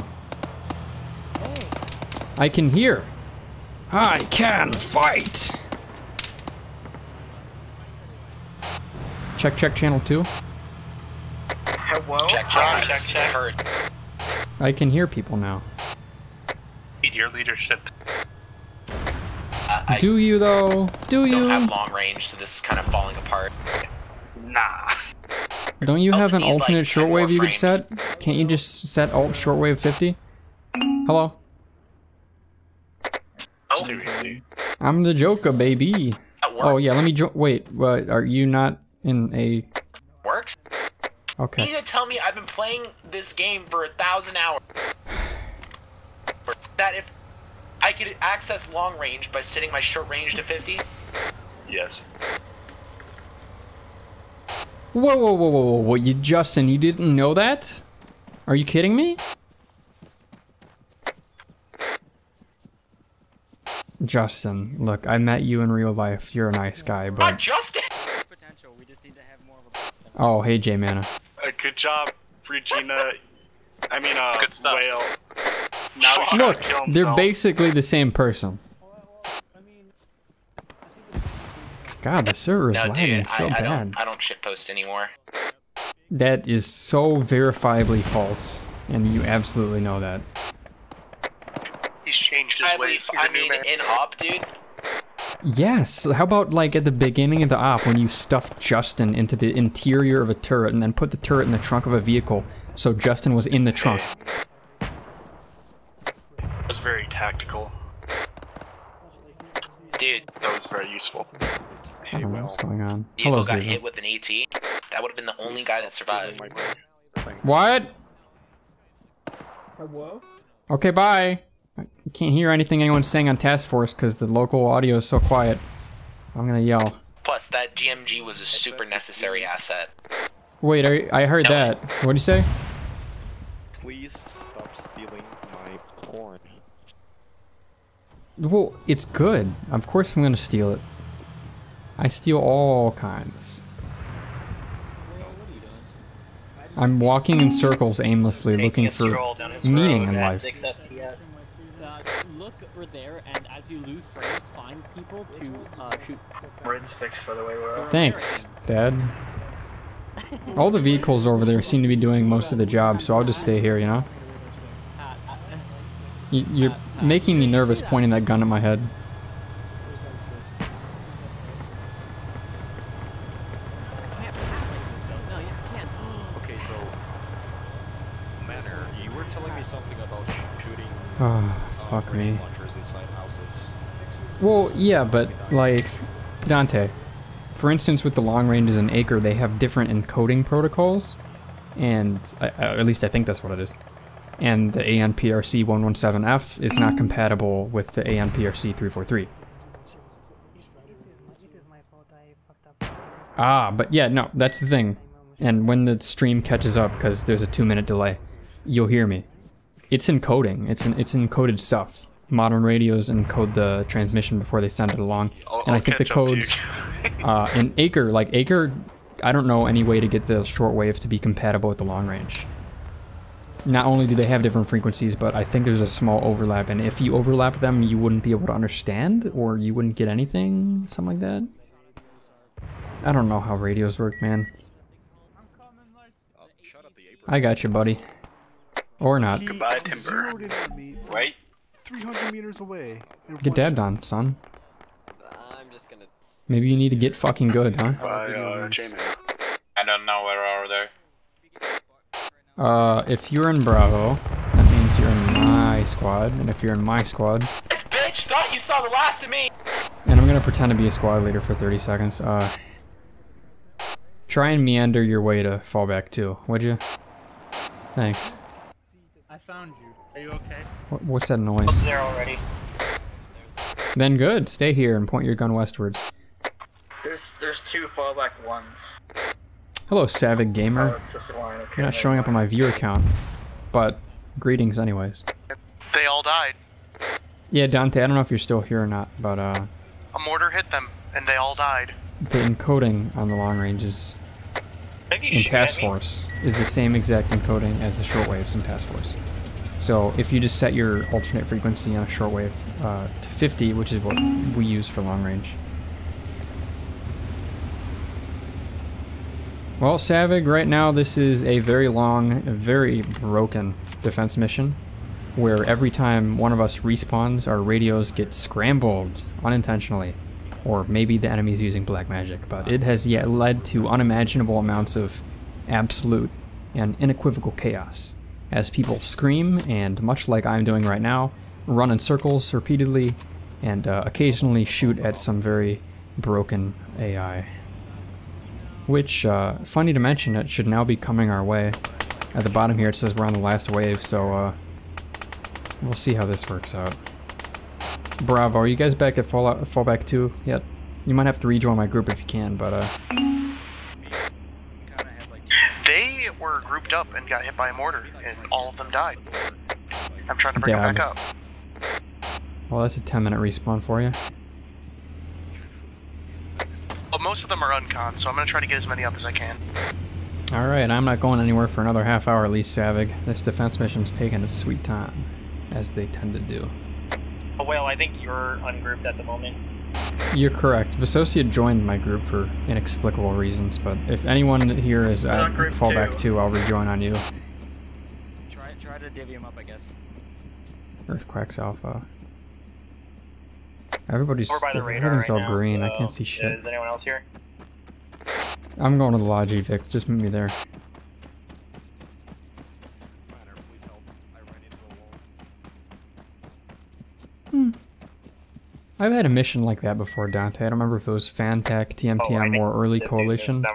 I can hear. I can fight. Check channel 2. Hello? Check. Heard. I can hear people now. Need your leadership. Do you though? Do you? Don't have long range, so this is kind of falling apart. Nah. Don't you have an alternate like, shortwave you could set? Can't you just set alt shortwave 50? Hello? I'm the Joker, baby. Oh yeah, let me wait, are you not in a... Works? Okay. You need to tell me I've been playing this game for 1,000 hours. That if I could access long range by setting my short range to 50? Yes. Whoa, you Justin, you didn't know that? Are you kidding me? Justin, look, I met you in real life. You're a nice guy, but... Not Justin! Oh, hey, J-Mana. Good job, Regina. I mean, Whale. Now he's trying Look, to kill himself. they're basically the same person. God, the server is lagging so bad. I don't shitpost anymore. That is so verifiably false, and you absolutely know that. He's changed his ways. He's a new man. In op, dude. Yes, how about like at the beginning of the op when you stuffed Justin into the interior of a turret and then put the turret in the trunk of a vehicle so Justin was in the trunk. It was very tactical. Dude. That was very useful. I don't know what's going on. Diego Hello, got Zero. hit with an AT. That would have been the only guy that survived. What? Hello? Okay, bye. I can't hear anything anyone's saying on task force because the local audio is so quiet. I'm gonna yell. Plus, that GMG was a super necessary asset. Wait, I heard that. What'd you say? Please stop stealing my porn. Well, it's good. Of course I'm gonna steal it. I steal all kinds. I'm walking in circles aimlessly looking for meaning in life. Look over there, and as you lose frames, find people to shoot. Red's fixed, by the way. Thanks, Dad. All the vehicles over there seem to be doing most of the job, so I'll just stay here, you know? You're making me nervous pointing that gun at my head. Okay, so Manor, you were telling me something about shooting Fuck me. launchers inside houses. Well, yeah, but like Dante, for instance, with the long ranges in Acre, they have different encoding protocols, and at least I think that's what it is. And the ANPRC 117F is not compatible with the ANPRC 343. Ah, but yeah, no, that's the thing. And when the stream catches up, because there's a 2-minute delay, you'll hear me. It's encoding. It's encoded stuff. Modern radios encode the transmission before they send it along. And I think the codes in Acre, like Acre, I don't know any way to get the shortwave to be compatible with the long range. Not only do they have different frequencies, but I think there's a small overlap, and if you overlap them, you wouldn't be able to understand, or you wouldn't get anything, something like that. I don't know how radios work, man. I got you, buddy. Or not. Goodbye, Timber. Wait. 300 meters away. Get dabbed on, son. Maybe you need to get fucking good, huh? I don't know where are they. If you're in Bravo, that means you're in my squad, and if you're in my squad... This bitch thought you saw the last of me! And I'm gonna pretend to be a squad leader for 30 seconds, try and meander your way to fallback 2, would you? Thanks. I found you. Are you okay? What's that noise? There already. Then good. Stay here and point your gun westwards. There's 2 fallback ones. Hello, Savage Gamer. Oh, it's just a line. Okay, You're not showing up on my viewer count, but greetings anyways. They all died. Yeah, Dante, I don't know if you're still here or not, but A mortar hit them, and they all died. the encoding on the long ranges in Task Force is the same exact encoding as the shortwaves in Task Force. So if you just set your alternate frequency on a shortwave to 50, which is what we use for long range. Well, Savig, right now this is a very long, very broken defense mission, where every time one of us respawns, our radios get scrambled unintentionally. Or maybe the enemy's using black magic, but it has yet led to unimaginable amounts of absolute and unequivocal chaos, as people scream and, much like I'm doing right now, run in circles repeatedly and occasionally shoot at some very broken AI. Which, funny to mention, it should now be coming our way. At the bottom here it says we're on the last wave, so we'll see how this works out. Bravo, are you guys back at fallback 2 yet? You might have to rejoin my group if you can, but They were grouped up and got hit by a mortar, and all of them died. I'm trying to bring them back up. Well, that's a 10-minute respawn for you. Well, most of them are uncon, so I'm going to try to get as many up as I can. Alright, I'm not going anywhere for another half hour at least, Savig. This defense mission's taking its sweet time, as they tend to do. Oh, well, I think you're ungrouped at the moment. You're correct. Visocia joined my group for inexplicable reasons, but if anyone here is at fallback 2, I'll rejoin on you. Try to divvy him up, I guess. Earthquakes Alpha. Everybody's radar everything's right all now, green. so I can't see shit. Is anyone else here? I'm going to the Logi, Vic. Just meet me there. I've had a mission like that before, Dante. I don't remember if it was Fantech, TMTM, or Early Coalition.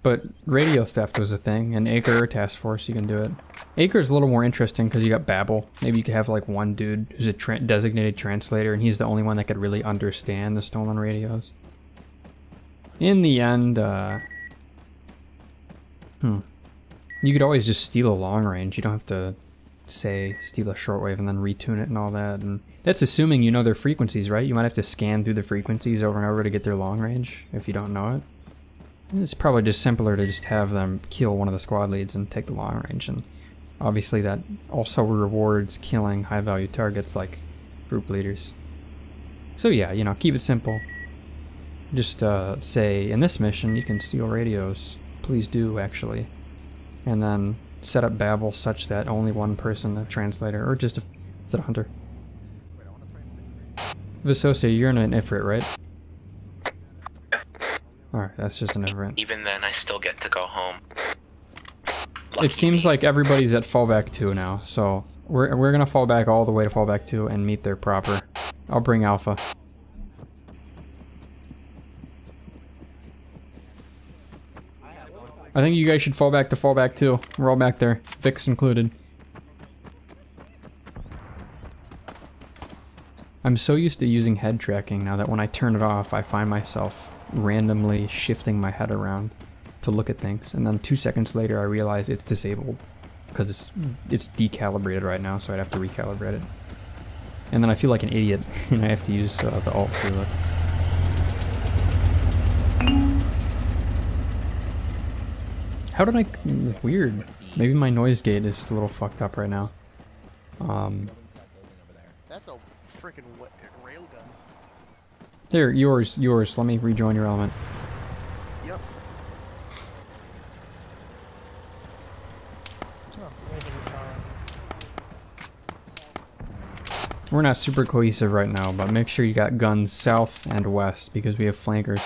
But radio theft was a thing, and Acre or Task Force, you can do it. Acre is a little more interesting because you got Babel. Maybe you could have like one dude who's a designated translator, and he's the only one that could really understand the stolen radios. In the end, you could always just steal a long range. You don't have to, say, steal a shortwave and then retune it and all that. And that's assuming you know their frequencies, right? You might have to scan through the frequencies over and over to get their long range if you don't know it. It's probably just simpler to just have them kill one of the squad leads and take the long range, and obviously that also rewards killing high value targets like group leaders. So yeah, you know, keep it simple. Just say, in this mission you can steal radios. Please do, actually. And then set up Babel such that only one person, a translator, or just a, is it a hunter? Visocia, you're in an Ifrit, right? Alright, that's just an Ifrit. Even then, I still get to go home. It seems like everybody's at fallback 2 now, so we're gonna fall back all the way to fallback 2 and meet there proper. I'll bring Alpha. I think you guys should fall back to fallback 2. We're all back there, Vic's included. I'm so used to using head tracking now that when I turn it off, I find myself randomly shifting my head around to look at things, and then 2 seconds later I realize it's disabled because it's decalibrated right now, so I'd have to recalibrate it. And then I feel like an idiot and I have to use the alt freelook. How did I... weird. Maybe my noise gate is a little fucked up right now. That's a freaking railgun. Here, yours. Let me rejoin your element. Yep. We're not super cohesive right now, but make sure you got guns south and west because we have flankers.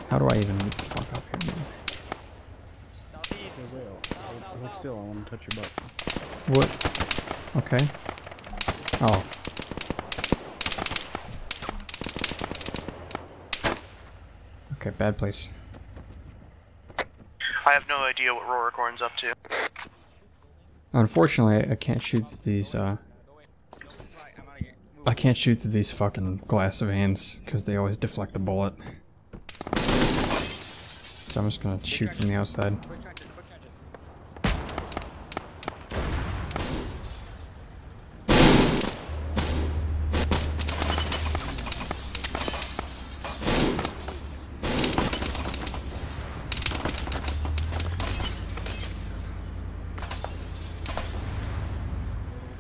How do I even fuck up here, man? Hold still, I want to touch your butt. What? Okay. Oh. Okay, bad place. I have no idea what Roricorn's up to. Unfortunately, I can't shoot these, I can't shoot through these fucking glass veins because they always deflect the bullet. So I'm just gonna shoot from the outside.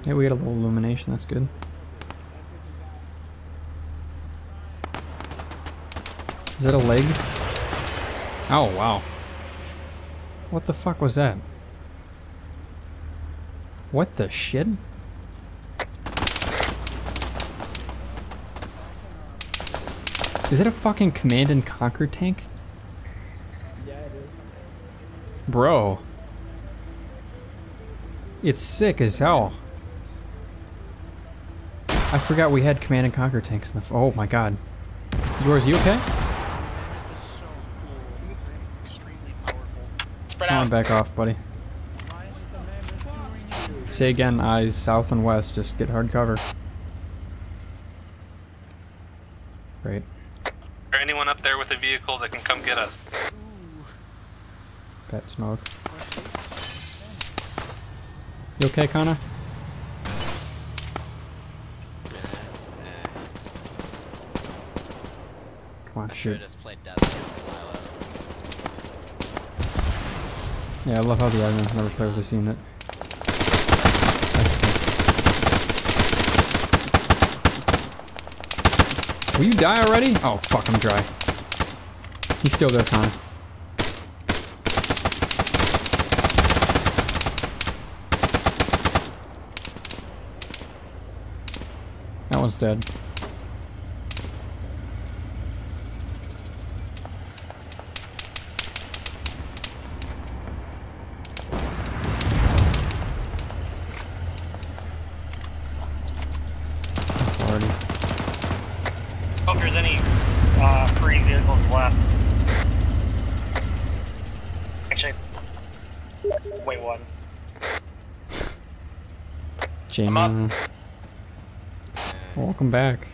Yeah, we got a little illumination, that's good. Is that a leg? Oh, wow. What the fuck was that? What the shit? Is it a fucking Command and Conquer tank? Yeah, it is. Bro. It's sick as hell. I forgot we had Command and Conquer tanks in the oh my god. Yours, you okay? Come on, back off, buddy. Say again, eyes south and west, just get hard cover. Great. Is there anyone up there with a vehicle that can come get us? Got smoke. You okay, Connor? Come on, shoot. Yeah, I love how the admins never play with this unit. Will you die already? Oh, fuck, I'm dry. He's still there, Connor. That one's dead. Hope there's any free vehicles left. Actually, wait, one. Jamie. Welcome back.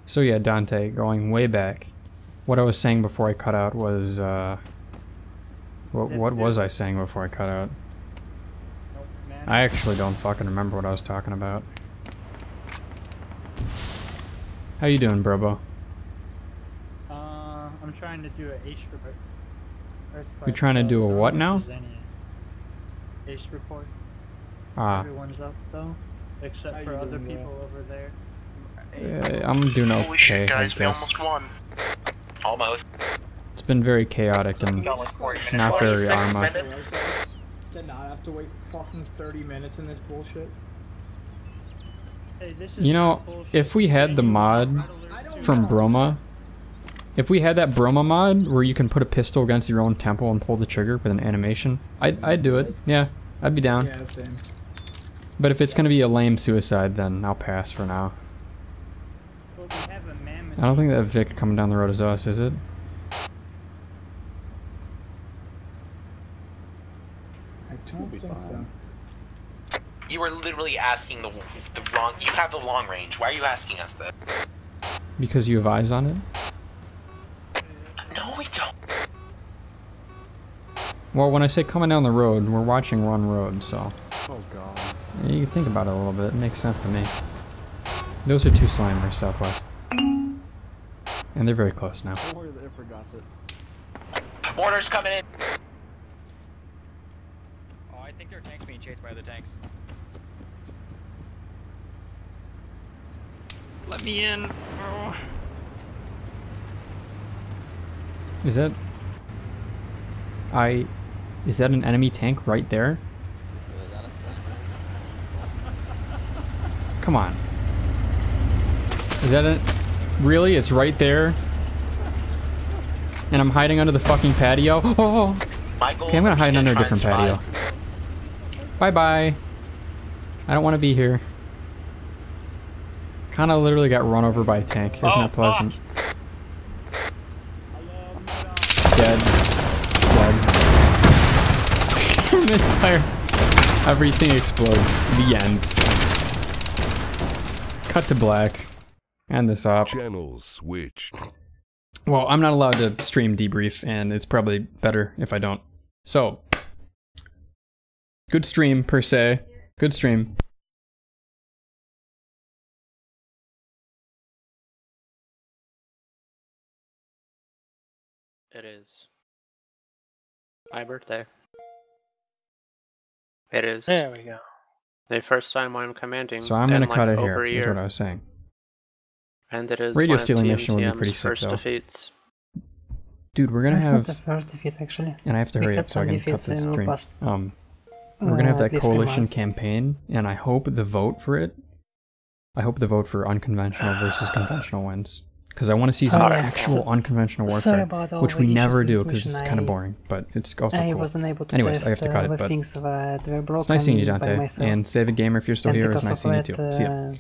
So yeah, Dante, going way back. What I was saying before I cut out was, what was I saying before I cut out? I actually don't fucking remember what I was talking about. How you doing, Brobo? I'm trying to do an ACE report. You're trying to do a what now? ACE report. Ah. Everyone's up though, except for other people over there. I'm doing okay, Holy shit, guys, I we guess. almost won. Almost. It's been very chaotic and not very Arma. To not have to wait fucking 30 minutes in this bullshit. Hey, this is You know, if we had the mod from Broma, if we had that Broma mod where you can put a pistol against your own temple and pull the trigger with an animation, I'd do it. Yeah, I'd be down. Yeah, same. But if it's gonna be a lame suicide, then I'll pass for now. I don't think that Vic coming down the road is us, is it? I don't think so. You were literally asking the wrong. You have the long range. Why are you asking us this? Because you have eyes on it? No, we don't. Well, when I say coming down the road, we're watching Run Road, so... Oh god. You can think about it a little bit, it makes sense to me. Those are two Slimers, southwest. And they're very close now. Don't worry, I forgot it. Orders coming in. Oh, I think there are tanks being chased by other tanks. Let me in. Oh. Is that... Is that an enemy tank right there? Was that a sniper? Come on. Is that a... Really? It's right there? And I'm hiding under the fucking patio? Oh! Okay, I'm gonna hide under a different patio. Bye-bye. I don't want to be here. Kinda literally got run over by a tank. Isn't that pleasant? Dead. Dead. Mid-tire. Everything explodes. The end. Cut to black. And this up. Channels switched. Well, I'm not allowed to stream debrief, and it's probably better if I don't. So, good stream per se. Good stream. It is my birthday. It is. There we go. The first time I'm commanding. So I'm gonna in cut like it over here. a Is year. what I was saying. And it is Radio one of stealing mission would be TMTM's pretty sick, first though. defeats. Dude, we're gonna That's have. not the first defeat, actually. And I have to We hurry had up so I some can cut defeats this in stream. past, We're gonna have at that least 3 coalition months. campaign, and I hope the vote for it. I hope the vote for unconventional versus conventional wins, because I want to see some Sorry. actual unconventional Sorry warfare, about all which the we issues never in do this because it's mission. kind of boring, but it's also I cool. wasn't able to Anyways, test I have to cut it, the but things that were broken it's nice seeing you, by Dante. myself. And Save a Gamer if you're still And here. It's because nice of seeing you it, too. See ya.